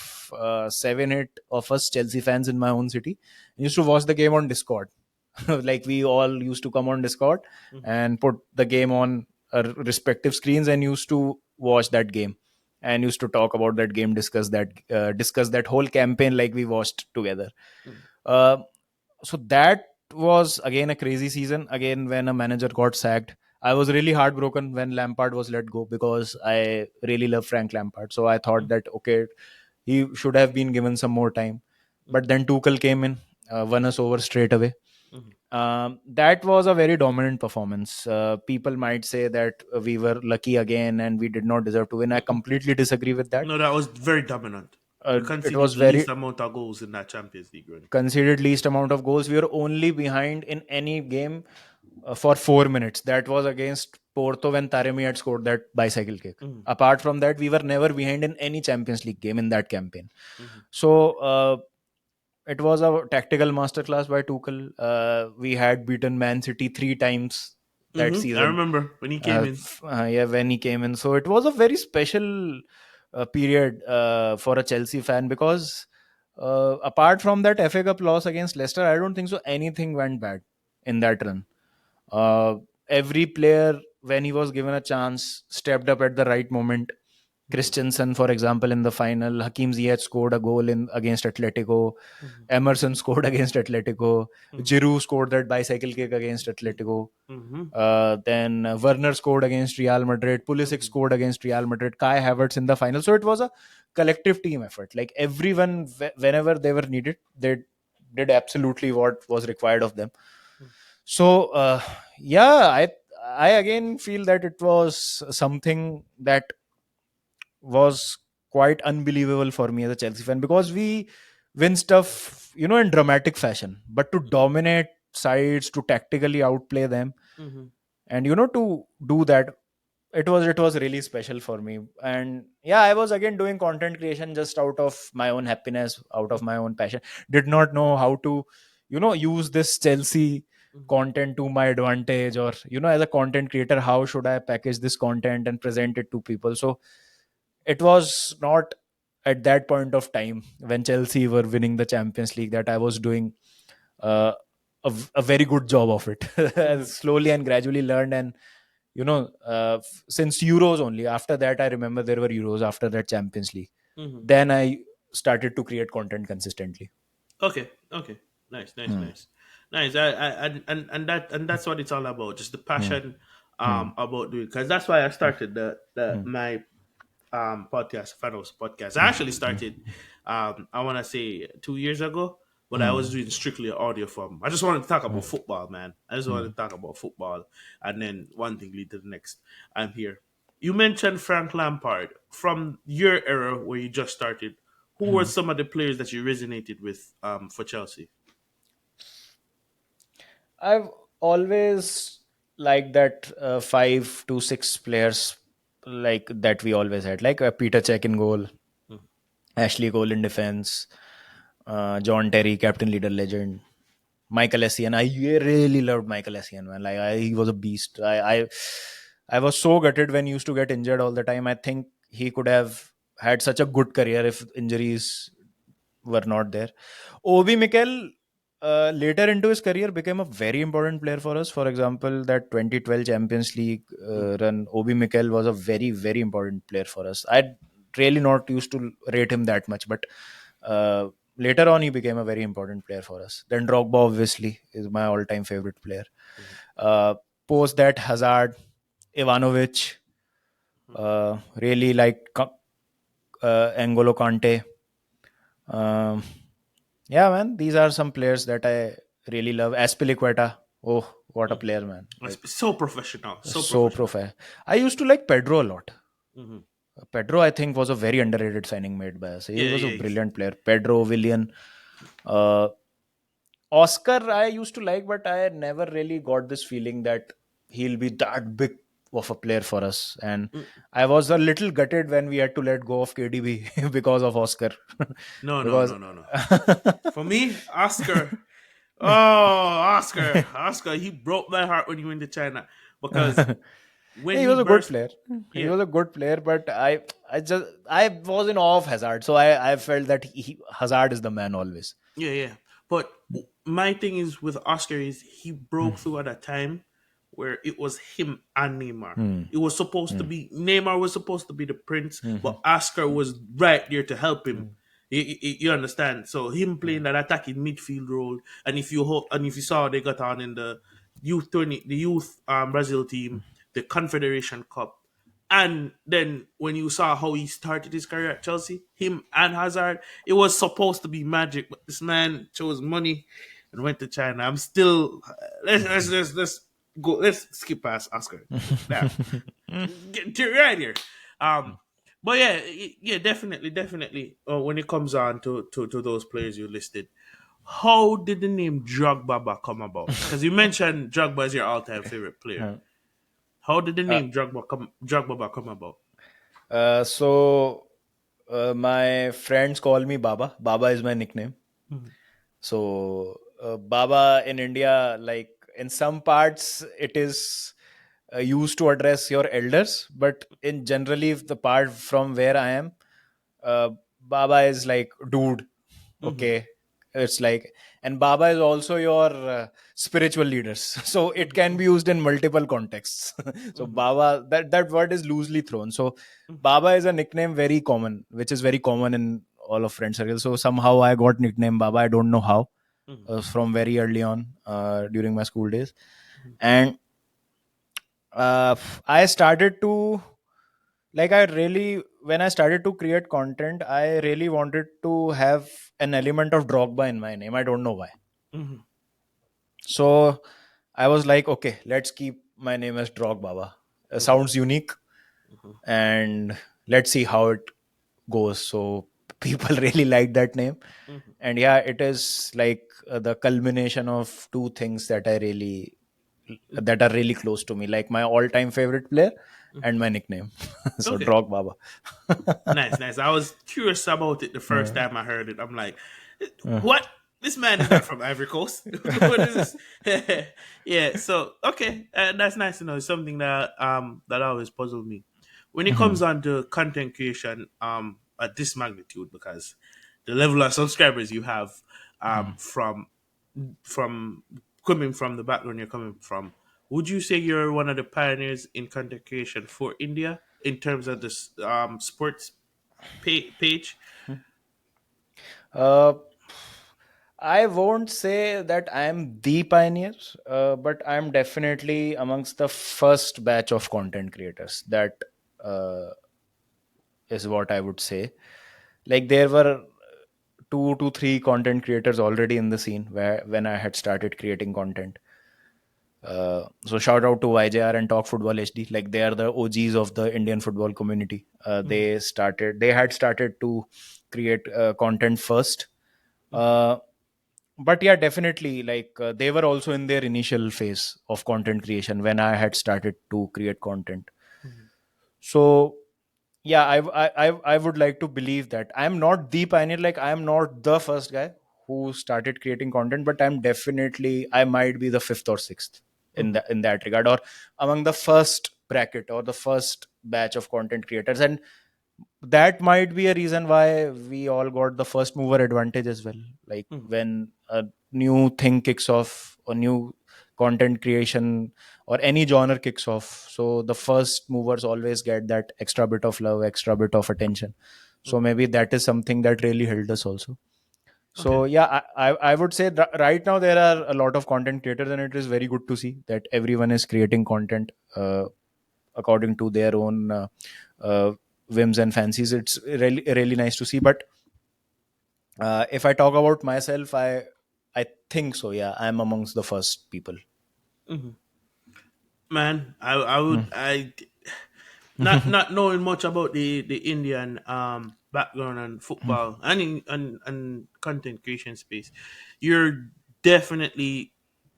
7, 8 of us Chelsea fans in my own city. We used to watch the game on Discord. Like, we all used to come on Discord Mhm. and put the game on our respective screens and used to watch that game and used to talk about that game, discuss that whole campaign like we watched together. Mhm. Uh, so that was again a crazy season. Again, when a manager got sacked, I was really heartbroken when Lampard was let go because I really love Frank Lampard. So I thought Mhm. that okay, he should have been given some more time. Mhm. But then Tuchel came in, won us over straight away. Mhm. That was a very dominant performance. People might say that we were lucky again and we did not deserve to win. I Mhm. completely disagree with that. No, that was very dominant. You It was conceded the very least amount of goals in that Champions League run. conceded least amount of goals. We were only behind in any game for 4 minutes. That was against Porto when Taremi had scored that bicycle kick. Mhm. Apart from that, we were never behind in any Champions League game in that campaign. Mhm. So it was a tactical masterclass by Tuchel. We had beaten Man City 3 times that I season. remember when he came in. Yeah, when he came in. So it was a very special period for a Chelsea fan because apart from that FA Cup loss against Leicester, I don't think so anything went bad in that run. Uh, every player, when he was given a chance, stepped up at the right moment. Mhm. Christensen, for example, in the final, Hakim Ziyech scored a goal in against Atletico. Mhm. Emerson scored against Atletico. Mhm. Giroud scored that bicycle kick against Mhm. Atletico. Mhm. Then Werner scored against Real Madrid. Pulisic Mhm. scored against Real Madrid. Kai Havertz in the final. So it was a collective team effort. Like everyone, whenever they were needed, they did absolutely what was required of them. So yeah, I again feel that it was something that was quite unbelievable for me as a Chelsea fan because we win stuff, in dramatic fashion. But to Mhm. dominate sides, to tactically outplay them, Mhm. and to do that, it was really special for me. And yeah, I was again doing content creation just out of my own happiness, out of Mhm. my own passion. Did not know how to use this Chelsea Mhm. content to my advantage, or as a content creator, how should I package this content and present it to people. So it was not at that point of time when Chelsea were winning the Champions League that I was doing uh, a very good job of it. Mhm. Slowly and gradually learned. And since Euros only, after that I remember there were Euros after that Champions League, Mhm. then I started to create content consistently. Okay. Okay. Nice. Nice. Hmm. Nice. Nice. And that's what it's all about. Just the Hmm. passion Hmm. about doing, because that's why I started the Hmm. my podcast, Finals podcast. I Hmm. actually started I want to say 2 years ago, but I Hmm. was doing strictly audio form. I just wanted to talk Hmm. about football, man. I just wanted Hmm. to talk about football, and then one thing lead to the next. I'm here. You mentioned Frank Lampard from your era where you just started. Who were Hmm. some of the players that you resonated with for Chelsea? I've always liked that 5 to 6 players like that we always had, like Peter Cech in goal, Mhm. Ashley Cole in defense, John Terry, captain, leader, legend, Michael Essien. I really loved Michael Essien, man. Like he was a beast. I was so gutted when he used to get injured all the time. I think he could have had such a good career if injuries were not there. Obi Mikel later into his career became a very important player for us. For example, that 2012 Champions League Mhm. run, Obi Mikel was a very, very important player for us. I really not used to rate him that much, but uh, later on he became a very important player for us. Then Drogba obviously is my all-time favorite player. Mhm. Uh, Post that, Hazard, Ivanovic, really like N'Golo Kante. Um, Yeah, man, these are some players that I really love. Aspilicueta, oh, what a Mhm. player, man! Like So professional, so so professional. profi. I used to like Pedro a lot. Hmm. Pedro, I think, was a very underrated signing made by us. He Yeah, was a yeah. brilliant player. Pedro, Willian, uh, Oscar, I used to like, but I never really got this feeling that he'll be that big of a player for us. And Mm. I was a little gutted when we had to let go of KDB because of Oscar. No, no, Because no, no, no. For me, Oscar. Oh, Oscar, he broke my heart when he went to China because when he he was a good burst, player. He yeah, was a good player, but I was in awe of Hazard, so I felt that Hazard is the man always. yeah, yeah. But my thing is with Oscar is he broke through at a time where it was him and Neymar. Hmm. It was supposed to Hmm. be Neymar was supposed to be the prince, Hmm. Hmm. but Oscar was right there to help him. Hmm. You understand? So him playing that attacking midfield role, and if you saw they got on in the youth Brazil team, the Confederation Cup, and then when you saw how he started his career at Chelsea, him and Hazard, it was supposed to be magic, but this man chose money and went to China. I'm still let's go. Let's skip past Oscar. Now, get to right here. Um, but yeah, yeah, definitely. When it comes on to those players you listed, how did the name Drogbaba come about? Because you mentioned Drogba as your all-time favorite player. How did the Uh, name Drogbaba come about? my friends call me Baba. Baba is my nickname. Mhm, So Baba in India, like in some parts, it is used to address your elders, but in generally the part from where I am, uh, Baba is like dude. mhm, Okay, it's like, and Baba is also your spiritual leaders, so it can mhm, be used in multiple contexts. So mhm, Baba, that word is loosely thrown. So mhm, Baba is a nickname very common, which is very common in all of friend circles. So somehow I got nickname Baba. I don't know how, mhm, from very early on during my school days. mhm, And uh, I started to, like, I really, when I started to create content, I really wanted to have an element of Drogba in my name. I don't know why. mhm, So I was like, okay, let's keep my name as Drogbaba. mhm, Sounds unique, mhm, and let's see how it goes. So people really like that name. mhm, And yeah, it is like the culmination of two things mhm, that are really close to me, like my all-time favorite player mhm. and my nickname. So Okay, Drog Baba. nice, nice. I was curious about it the first Uh, time I heard it. I'm like, uh, what? This man is not from Ivory Coast. What is this? Yeah. So okay, that's nice to know. It's something that always puzzled me when it comes mhm, on to content creation at this magnitude, because the level of subscribers you have mhm. from coming from the background you're coming from, would you say you're one of the pioneers in content creation for India in terms of this sports page? uh, I won't say that I'm the pioneer, but I'm definitely amongst the first batch of content creators. That uh, is what I would say. Like there were two to three content creators already in the scene where when I had started creating content. So shout out to YJR and Talk Football HD. Like they are the OGs of the Indian football community. Mm-hmm, They had started to create content first. mm-hmm, Uh, but yeah, definitely, like they were also in their initial phase of content creation when I had started to create content. mm-hmm, So yeah, I would like to believe that I'm not the pioneer. Like I'm not the first guy who started creating content, but I'm definitely, I might be the fifth or sixth mm-hmm, in that regard, or among the first bracket or the first batch of content creators. And that might be a reason why we all got the first mover advantage as well. Like mm-hmm. when a new thing kicks off, or new content creation or any genre kicks off, so the first movers always get that extra bit of love, extra bit of attention. So Mm-hmm. maybe that is something that really helped us also. Okay. So yeah, I would say that right now there are a lot of content creators, and it is very good to see that everyone is creating content according to their own uh, whims and fancies. It's really nice to see. But if I talk about myself, I think so. Yeah, I'm amongst the first people. Mm-hmm. Man, I Hmm. would I not knowing much about the Indian background and football and and content creation space, you're definitely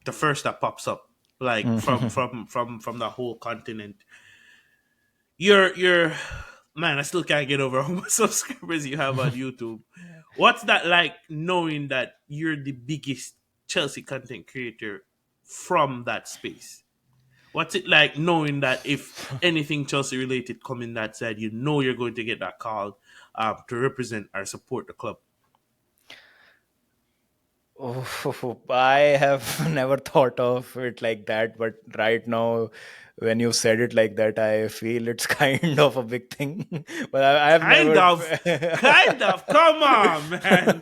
the first that pops up. like Mhm. from the whole continent. You're man, I still can't get over how much subscribers you have on YouTube. What's that like knowing that you're the biggest Chelsea content creator from that space? What's it like knowing that if anything Chelsea related come in that side, you know you're going to get that call to represent or support the club? Oh, I have never thought of it like that, but right now, when you said it like that, I feel it's kind of a big thing. But I have Kind never, of, kind of. Come on, man.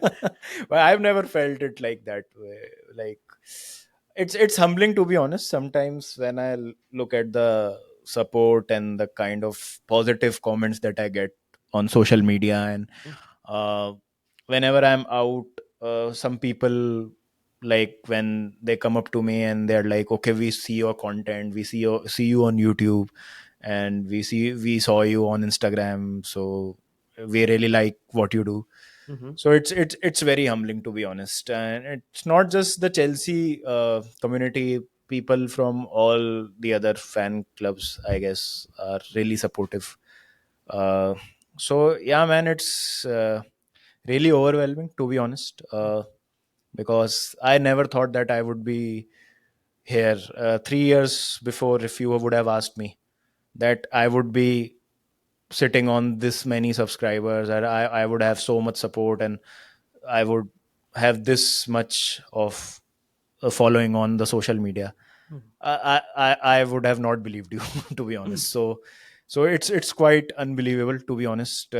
but I've never felt it like that way. Like it's humbling, to be honest. Sometimes when I look at the support and the kind of positive comments that I get on social media, and uh, whenever I'm out, some people, like when they come up to me and they're like, okay, we see your content, we see you on YouTube, and we saw you on Instagram, so we really like what you do. Mm-hmm, So it's very humbling, to be honest. And it's not just the Chelsea community. People from all the other fan clubs, I guess, are really supportive. uh, so yeah, man, it's really overwhelming, to be honest, because I never thought that I would be here 3 years before. If you would have asked me that I would be sitting on this many subscribers, and I would have so much support, and I would have this much of a following on the social media, I would have not believed you, to be honest. So it's quite unbelievable, to be honest.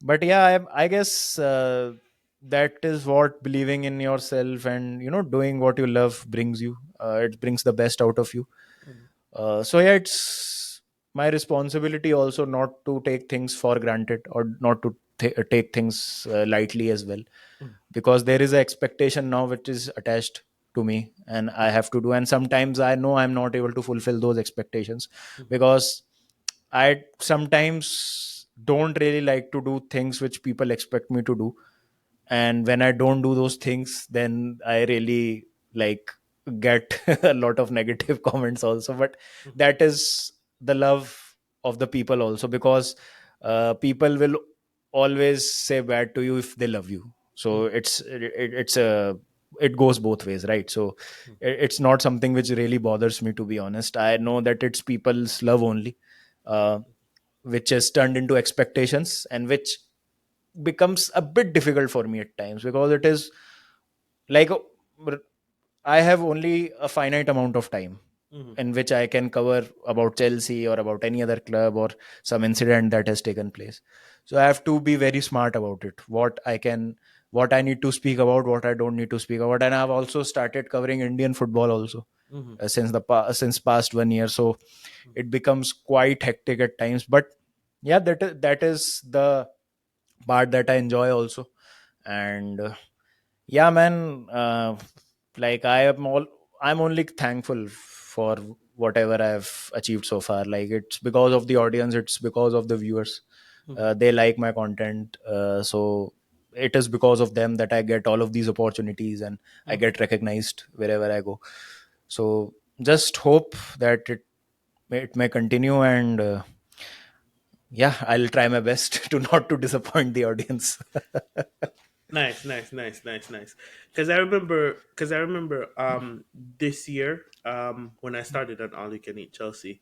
But yeah, I guess that is what believing in yourself and doing what you love brings you. It brings the best out of you. So yeah, it's my responsibility also not to take things for granted, or not to take things lightly as well, because there is an expectation now which is attached to me, and I have to do. And sometimes I know I'm not able to fulfill those expectations, because I sometimes don't really like to do things which people expect me to do. And when I don't do those things, then I really like get a lot of negative comments also. But that is the love of the people also, because people will always say bad to you if they love you. So it goes both ways, right? So it's not something which really bothers me, to be honest. I know that it's people's love only, uh, which is turned into expectations, and which becomes a bit difficult for me at times, because it is like I have only a finite amount of time in which I can cover about Chelsea or about any other club or some incident that has taken place. So I have to be very smart about it. What I need to speak about, what I don't need to speak about. And I've also started covering Indian football also, since past 1 year. So it becomes quite hectic at times. But yeah, that is the part that I enjoy also. And yeah, man, like I'm only thankful for whatever I've achieved so far. Like, it's because of the audience, it's because of the viewers. They like my content, so it is because of them that I get all of these opportunities, and I get recognized wherever I go. So just hope that it may continue. And yeah, I'll try my best to not to disappoint the audience. Nice, nice, nice, nice, nice. Because I remember this year when I started on All You Can Eat Chelsea,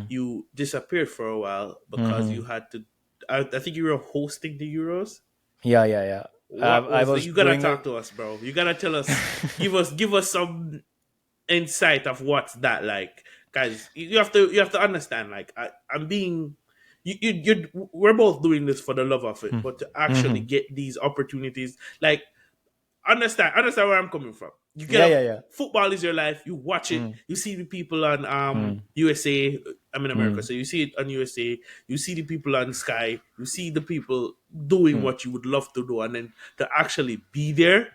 you disappeared for a while because you Mhm. had to. I think you were hosting the Euros. Yeah, yeah, yeah. What I was the? was You gotta doing it. talk to us, bro. You gotta tell us. Give us some insight of what's that like, guys. You have to understand. Like I'm being. We're both doing this for the love of it, but to actually Mhm. get these opportunities, like understand where I'm coming from. You get Yeah, up, yeah, yeah. football is your life. You watch it. Mm, You see the people on mm, USA. I'm in America, mm, so you see it on USA. You see the people on Sky. You see the people doing mm, what you would love to do, and then to actually be there,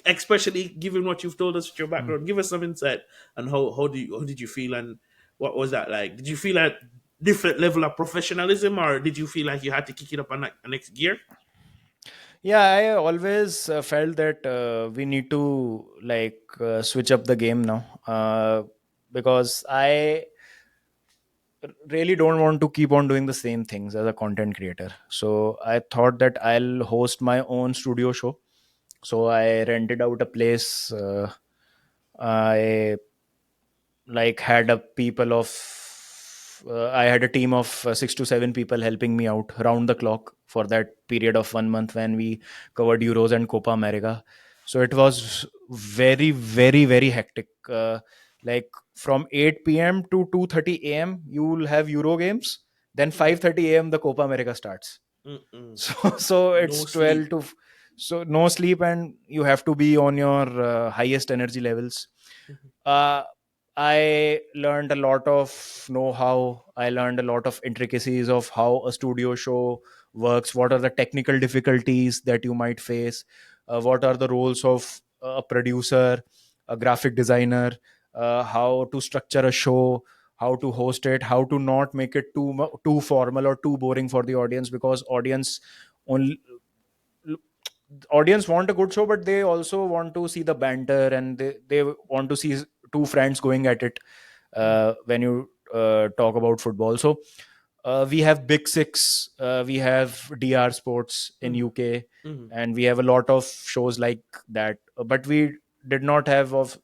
especially given what you've told us with your mm. background. Give us some insight on how did you feel, and what was that like? Did you feel a different level of professionalism, or did you feel like you had to kick it up a next gear? Yeah, I always felt that we need to, like, switch up the game now. because I really don't want to keep on doing the same things as a content creator. So I thought that I'll host my own studio show. So I rented out a place. I like had a people of I had a team of 6 to 7 people helping me out round the clock for that period of 1 month when we covered Euros and Copa America. So it was very, very, very hectic. Like from 8 p.m. to 2:30 a.m. you will have Euro games. Then Mhm. 5:30 a.m. the Copa America starts. Mm-mm. So No it's sleep. 12 to so no sleep, and you have to be on your highest energy levels. Mhm. uh, I learned a lot of know-how. I learned a lot of intricacies of how a studio show works. What are the technical difficulties that you might face? What are the roles of a producer, a graphic designer? How to structure a show? How to host it? How to not make it too formal or too boring for the audience, because only audience want a good show, but they also want to see the banter, and they want to see two friends going at it Mhm. when you talk about football. So we have Big Six, we have DR Sports in Mhm. UK, Mhm. and we have a lot of shows like that. But we did not have of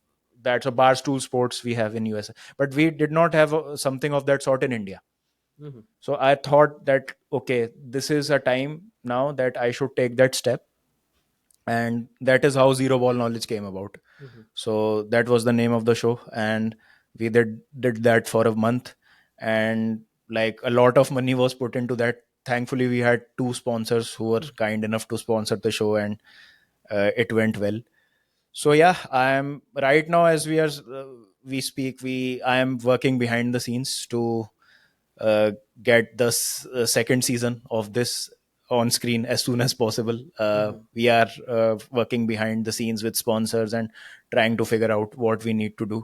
that. So Barstool Sports we have in USA, but we did not have something of that sort in India. Mhm. So I thought that okay, this is a time now that I should take that step, and that is how Zero Ball Knowledge came about. Mhm. So that was the name of the show, and we did that for a month, and like a lot of money was put into that. Thankfully we had two sponsors who were Mhm. kind enough to sponsor the show, and it went well. So yeah, I am right now, as we speak, we I am working behind the scenes to uh, get the second season of this on screen as soon as possible. Mhm. We are working behind the scenes with sponsors and trying to figure out what we need to do.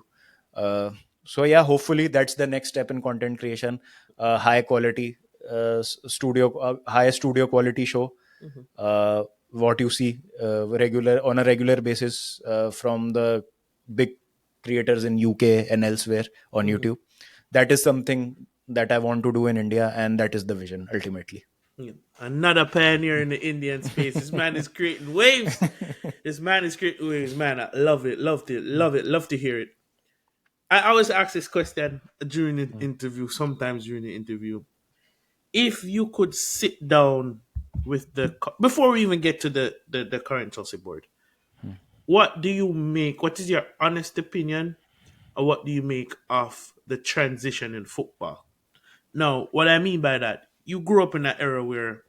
Uh, so yeah, hopefully that's the next step in content creation. High quality high studio quality show. Mhm. Uh, what you see regular on a regular basis from the big creators in UK and elsewhere on Mhm. YouTube. That is something that I want to do in India, and that is the vision ultimately. Yeah. Another pioneer in the Indian space. This man is creating waves. This man is creating waves, man. I love it, loved it, love it, love to hear it. I always ask this question during the interview, sometimes during the interview. If you could sit down with before we even get to the current Chelsea board, what do you make? What is your honest opinion, or what do you make of the transition in football? Now, what I mean by that, you grew up in that era where,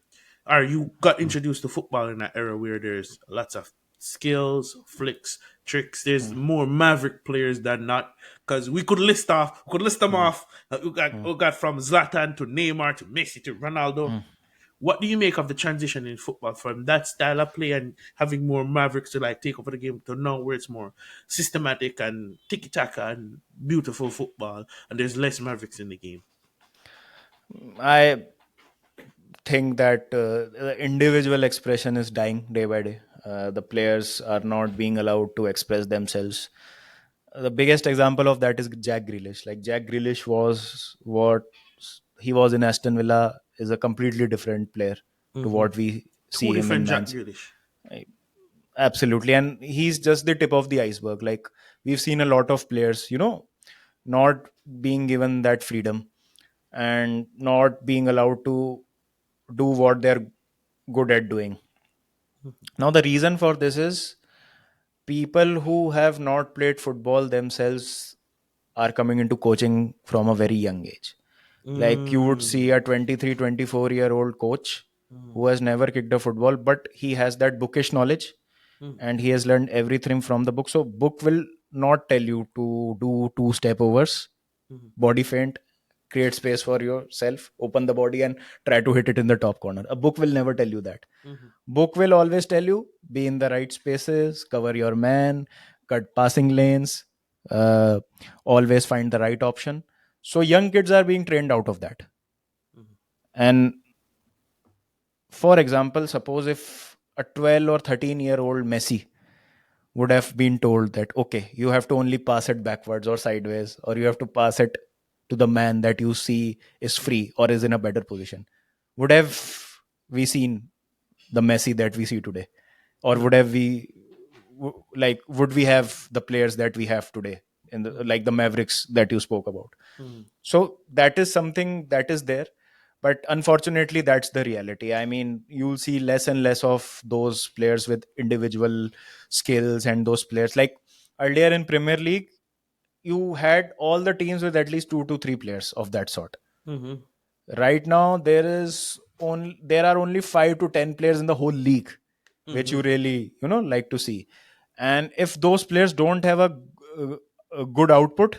or you got introduced to football in that era where there's lots of skills, flicks, tricks. There's more maverick players than not, because we could list them off. We got from Zlatan to Neymar to Messi to Ronaldo. What do you make of the transition in football from that style of play and having more mavericks to like take over the game to now where it's more systematic and tiki taka and beautiful football and there's less mavericks in the game? I think that the individual expression is dying day by day. The players are not being allowed to express themselves. The biggest example of that is Jack Grealish. Like Jack Grealish was what he was in Aston Villa is a completely different player to Mm-hmm. what we Two see him in different Jack Man. Grealish. Absolutely, and he's just the tip of the iceberg. Like we've seen a lot of players, not being given that freedom and not being allowed to do what they're good at doing. Now the reason for this is people who have not played football themselves are coming into coaching from a very young age. Like you would see Mm. a 23, 24-year-old coach Mm. who has never kicked a football, but he has that bookish knowledge Mm. and he has learned everything from the book. So book will not tell you to do two step overs, Mm. body feint, create space for yourself, open the body and try to hit it in the top corner. A book will never tell you that. Mm. Book will always tell you be in the right spaces, cover your man, cut passing lanes, uh, always find the right option. So young kids are being trained out of that. Mm. And for example, suppose if a 12 or 13-year-old Messi would have been told that, okay, you have to only pass it backwards or sideways, or you have to pass it to the man that you see is free or is in a better position, would have we seen the Messi that we see today? Or would No. have we would we have the players that we have today in the, Mm-hmm. like the Mavericks that you spoke about? Mm-hmm. So that is something that is there, but unfortunately that's the reality. I mean, you'll see less and less of those players with individual skills, and those players like earlier in Premier League, you had all the teams with at least 2 to 3 players of that sort. Mm-hmm. Right now there are only 5 to 10 players in the whole league, which Mm-hmm. you really like to see. And if those players don't have a good output,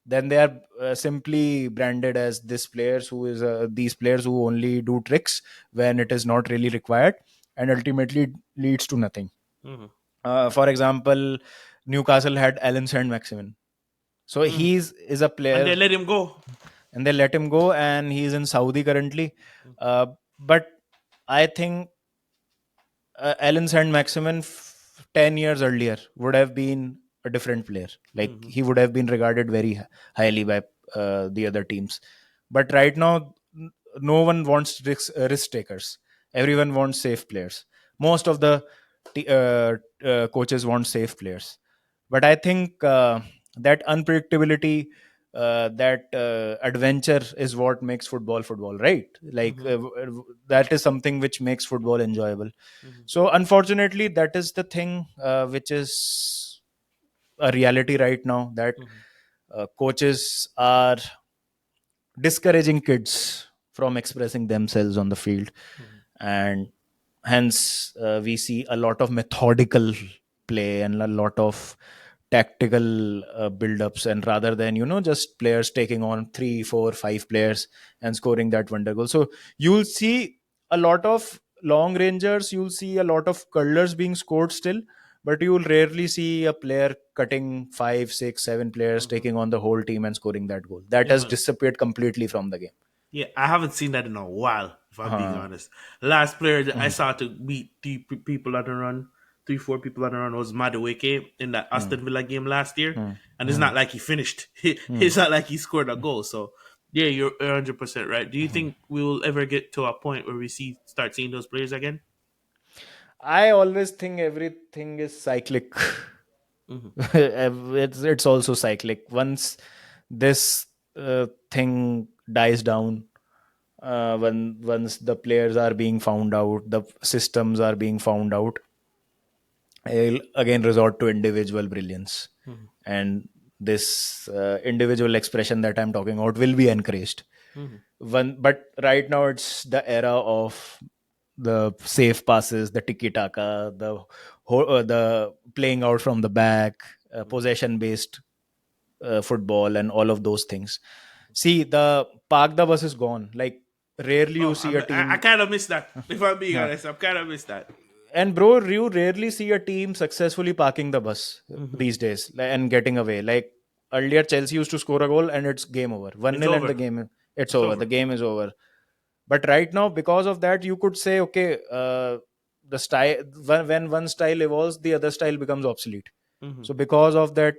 then they are simply branded as this players who is these players who only do tricks when it is not really required, and ultimately leads to nothing. Mm-hmm. For example, Newcastle had Alan Saint Maximin. So Mm. he's is a And player, they let him go. and they let him go, and he's in Saudi currently. But I think Alan Saint Maximin 10 years earlier would have been a different player. Like Mm-hmm. he would have been regarded very highly by the other teams. But right now, no one wants risk takers. Everyone wants safe players. Most of the coaches want safe players. But I think that unpredictability, that adventure is what makes football football, right? Like Mm-hmm. that is something which makes football enjoyable. Mm-hmm. So unfortunately, that is the thing which is a reality right now, that Mm-hmm. coaches are discouraging kids from expressing themselves on the field, Mm-hmm. and hence we see a lot of methodical play and a lot of tactical build-ups, and rather than just players taking on 3 4 5 players and scoring that wonder goal. So you'll see a lot of long rangers, you'll see a lot of curlers being scored still, but you'll rarely see a player cutting 5 6 7 players, Mm-hmm. taking on the whole team and scoring that goal. That Yeah, has man. disappeared completely from the game. Yeah, I haven't seen that in a while, if I'm being uh, honest. Last player that I mm, saw to beat people on the run, 3 4 people on the run, was Madueke in that mm, Aston Villa game last year. mm, And it's mm, not like he finished. mm, It's not like he scored a goal. So yeah, you're 100% right. Do you mm. think we will ever get to a point where we start seeing those players again? I always think everything is cyclic. Mm-hmm. It's also cyclic. Once this thing dies down, when once the players are being found out, the systems are being found out, I'll again resort to individual brilliance, Mm-hmm. and this individual expression that I'm talking about will be encouraged. Mm-hmm. But right now it's the era of the safe passes, the tiki taka, the playing out from the back, possession based football, and all of those things. See, the park the bus is gone. Like rarely you Oh, see a I team. kind of miss that. If I'm being Yeah. honest, I'm kind of miss that. And bro, you rarely see a team successfully parking the bus Mm-hmm. these days and getting away. Like earlier, Chelsea used to score a goal and it's game over. 1 It's nil and the over. game, it's It's over. over. The game is over. But right now, because of that, you could say, okay, the style, when one style evolves, the other style becomes obsolete. Mm-hmm. So because of that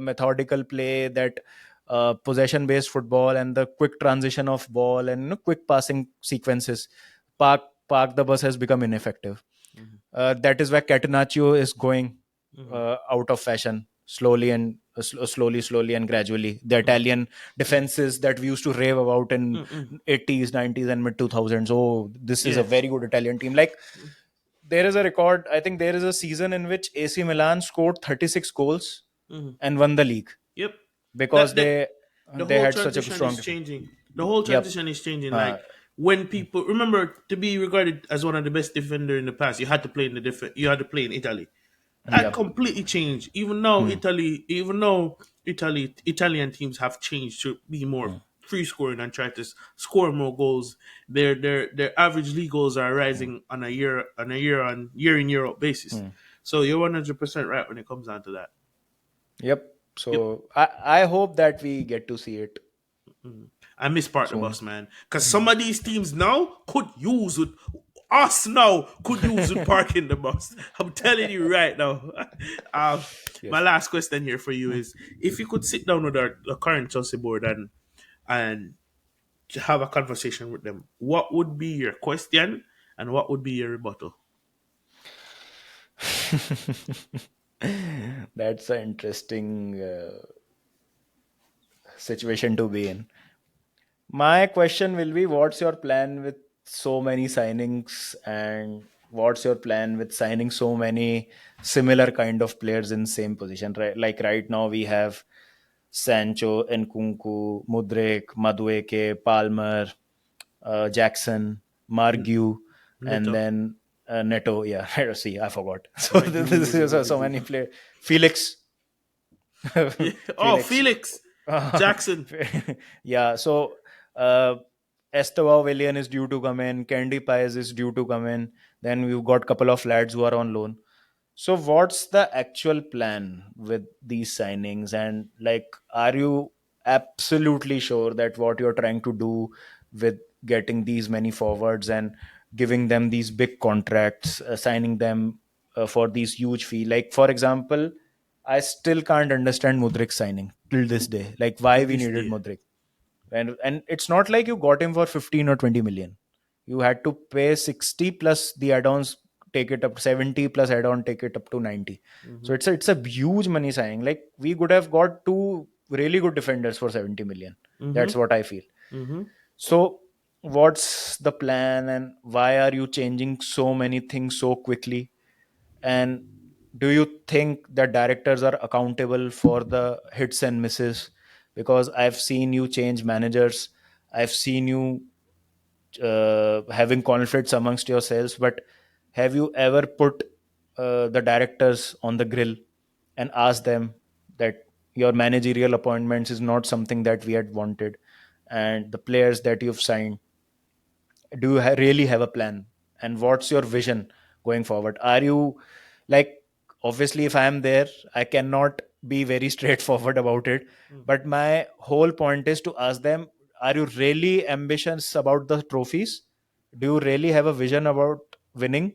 methodical play, that possession based football, and the quick transition of ball, and quick passing sequences, park park the bus has become ineffective. Mm-hmm. That is why Catenaccio is going Mm-hmm. out of fashion slowly and slowly and gradually. The Italian defenses that we used to rave about in Mm-hmm. 80s, 90s, and mid 2000s. Oh, this is a Yeah. very good Italian team. Like there is a record. I think there is a season in which AC Milan scored 36 goals Mm-hmm. and won the league Yep. because That the they whole had such a transition strong is defense. changing. The whole Yep. transition is changing. Uh, Like when people remember to be regarded as one of the best defender in the past, you had to play in the you had to play in Italy. That yep. completely changed. Even though Hmm, Italian teams have changed to be more hmm, free scoring and try to score more goals. Their average league goals are hmm, rising on a year in year out basis. hmm. So you're 100% right when it comes down to that. Yep. Yep. So I hope that we get to see it Mhm. I miss Park the soon. Bus, man, because some Hmm. of these teams now could use it. us now could use the parking the most. I'm telling you right now. um, my Yes. last question here for you is: if you could sit down with the current Chelsea board and have a conversation with them, what would be your question and what would be your rebuttal? That's an interesting situation to be in. My question will be, what's your plan with so many signings, and what's your plan with signing so many similar kind of players in same position? Right, like right now we have Sancho, Nkunku, Mudrik, Madueke, Palmer, Jackson, N- Margu, and Neto. then Neto. Yeah, see, I forgot. So Margu this is a is good so many addition. players. Felix, Yeah. Oh, Felix. Felix Jackson. Yeah, so uh, Esteva Willian is due to come in. Candy Pies is due to come in. Then we've got couple of lads who are on loan. So what's the actual plan with these signings? And like, are you absolutely sure that what you're trying to do with getting these many forwards and giving them these big contracts, signing them for these huge fee? Like, for example, I still can't understand Mudrik signing till this day. Like, To why we this needed day. Mudrik? And it's not like you got him for 15 or 20 million. You had to pay 60 plus the add-ons, take it up 70 plus add-on, take it up to 90. Mm-hmm. So it's a huge money signing. Like, we could have got two really good defenders for 70 million. Mm-hmm. That's what I feel. Mm-hmm. So what's the plan, and why are you changing so many things so quickly? And do you think that directors are accountable for the hits and misses? Because I've seen you change managers, I've seen you having conflicts amongst yourselves, but have you ever put the directors on the grill and asked them that your managerial appointments is not something that we had wanted, and the players that you've signed, do you really have a plan, and what's your vision going forward? Are you like, obviously if I am there, I cannot be very straightforward about it, but my whole point is to ask them, are you really ambitious about the trophies? Do you really have a vision about winning,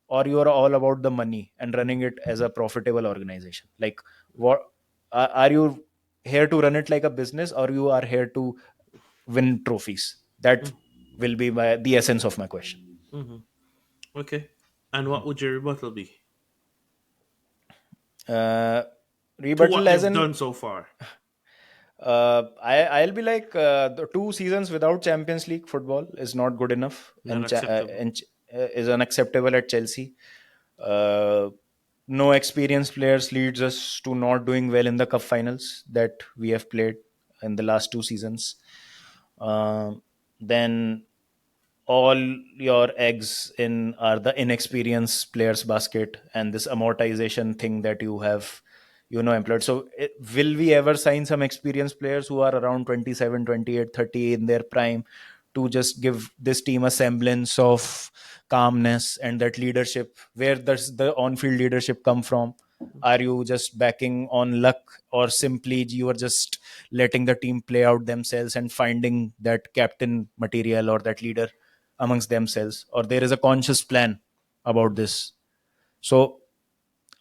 or you are all about the money and running it as a profitable organization? Like, what are you here to run it like a business, or you are here to win trophies? That will be the essence of my question. Mm-hmm. Okay. And what would your rebuttal be uh, to Rebuttal what as they've in, done so far? I'll be like, the 2 seasons without Champions League football is not good enough, Not acceptable. is unacceptable at Chelsea. uh, no experienced players leads us to not doing well in the cup finals that we have played in the last 2 seasons. Then all your eggs in are the inexperienced players basket, and this amortization thing that you have, employed. So will we ever sign some experienced players who are around 27, 28, 30 in their prime, to just give this team a semblance of calmness and that leadership? Where does the on-field leadership come from? Are you just backing on luck, or simply you are just letting the team play out themselves and finding that captain material or that leader amongst themselves, or there is a conscious plan about this? So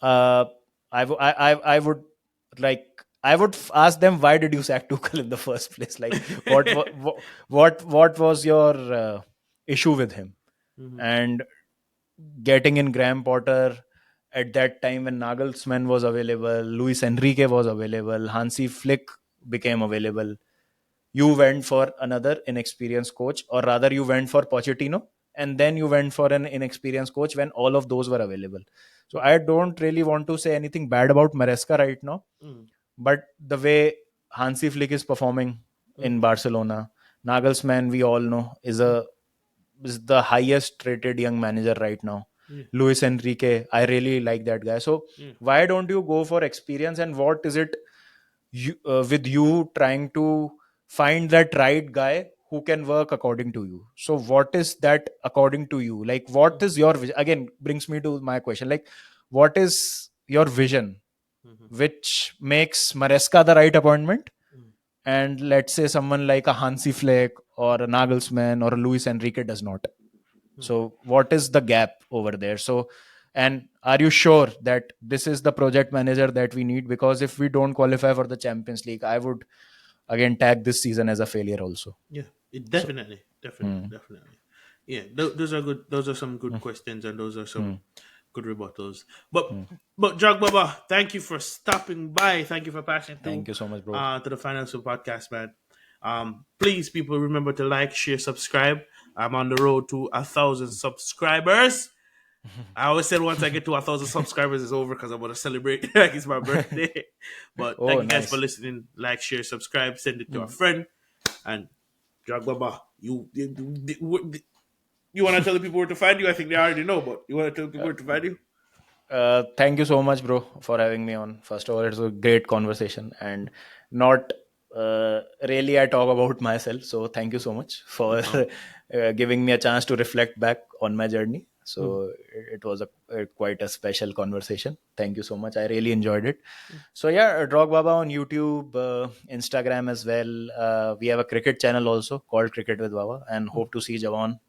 uh, I would like, I would ask them, why did you sack Tuchel in the first place? Like, what was your issue with him? Mm-hmm. And getting in Graham Potter at that time when Nagelsmann was available, Luis Enrique was available, Hansi Flick became available, you went for another inexperienced coach, or rather you went for Pochettino, and then you went for an inexperienced coach when all of those were available. So I don't really want to say anything bad about Maresca right now, Mm-hmm. but the way Hansi Flick is performing in Mm-hmm. Barcelona, Nagelsmann, we all know, is the highest rated young manager right now. Yeah. Luis Enrique, I really like that guy. So Yeah. why don't you go for experience, and what is it with you trying to find that right guy who can work according to you? So what is that according to you? Like, what Mm-hmm. is your vision? Again, brings me to my question, like, what is your vision Mm-hmm. which makes Maresca the right appointment, Mm-hmm. and let's say someone like a Hansi Flick or a Nagelsmann or a Luis Enrique does not? Mm. So what is the gap over there? So, and are you sure that this is the project manager that we need? Because if we don't qualify for the Champions League, I would again tag this season as a failure also. Yeah, it So, definitely, definitely, hmm, definitely. Yeah, those are good. Those are some hmm, good questions, and those are hmm, some good rebuttals. But hmm. Drogbaba, thank you for stopping by. Thank you for passing through Thank you so much, bro. to the Financial Podcast, man. Please, people, remember to like, share, subscribe. I'm on the road to 1,000 subscribers. I always said once I get to 1,000 subscribers, it's over because I'm gonna celebrate like it's my birthday. But thank Oh, you guys for nice. listening. Like, share, subscribe, send it to a Hmm. friend, and Drogbaba, you want to tell the people where to find you? I think they already know, but you want to tell people where to find you? Thank you so much, bro, for having me on. First of all, it's a great conversation, and not really I talk about myself. So thank you so much for No. giving me a chance to reflect back on my journey. Mm, So it was a quite a special conversation. Thank you so much. I really enjoyed it. So yeah, Drogbaba on YouTube, Instagram as well. We have a cricket channel also called Cricket with Baba, and mm, hope to see Javon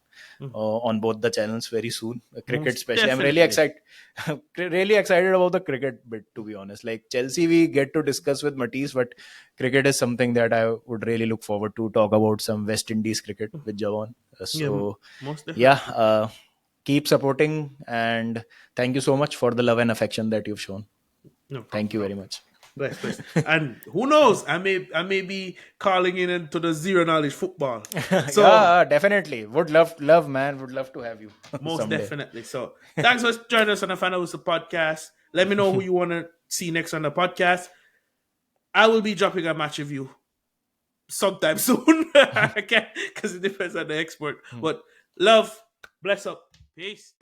mm. on both the channels very soon. Cricket, Most especially, I'm really definitely. excited, really excited about the cricket bit. To be honest, like Chelsea, we get to discuss with Matisse, but cricket is something that I would really look forward to talk about some West Indies cricket with Javon. Yeah, So most yeah, definitely. keep supporting, and thank you so much for the love and affection that you've shown. No Thank problem, you no very problem. much. Bless, bless. And who knows? I may be calling in into the zero knowledge football. So Yeah, definitely. Would love, man. Would love to have you most someday. definitely. So thanks for joining us on the Final Whistle podcast. Let me know who you want to see next on the podcast. I will be dropping a match review sometime soon. I can't because it depends on the expert. But love, bless up, peace.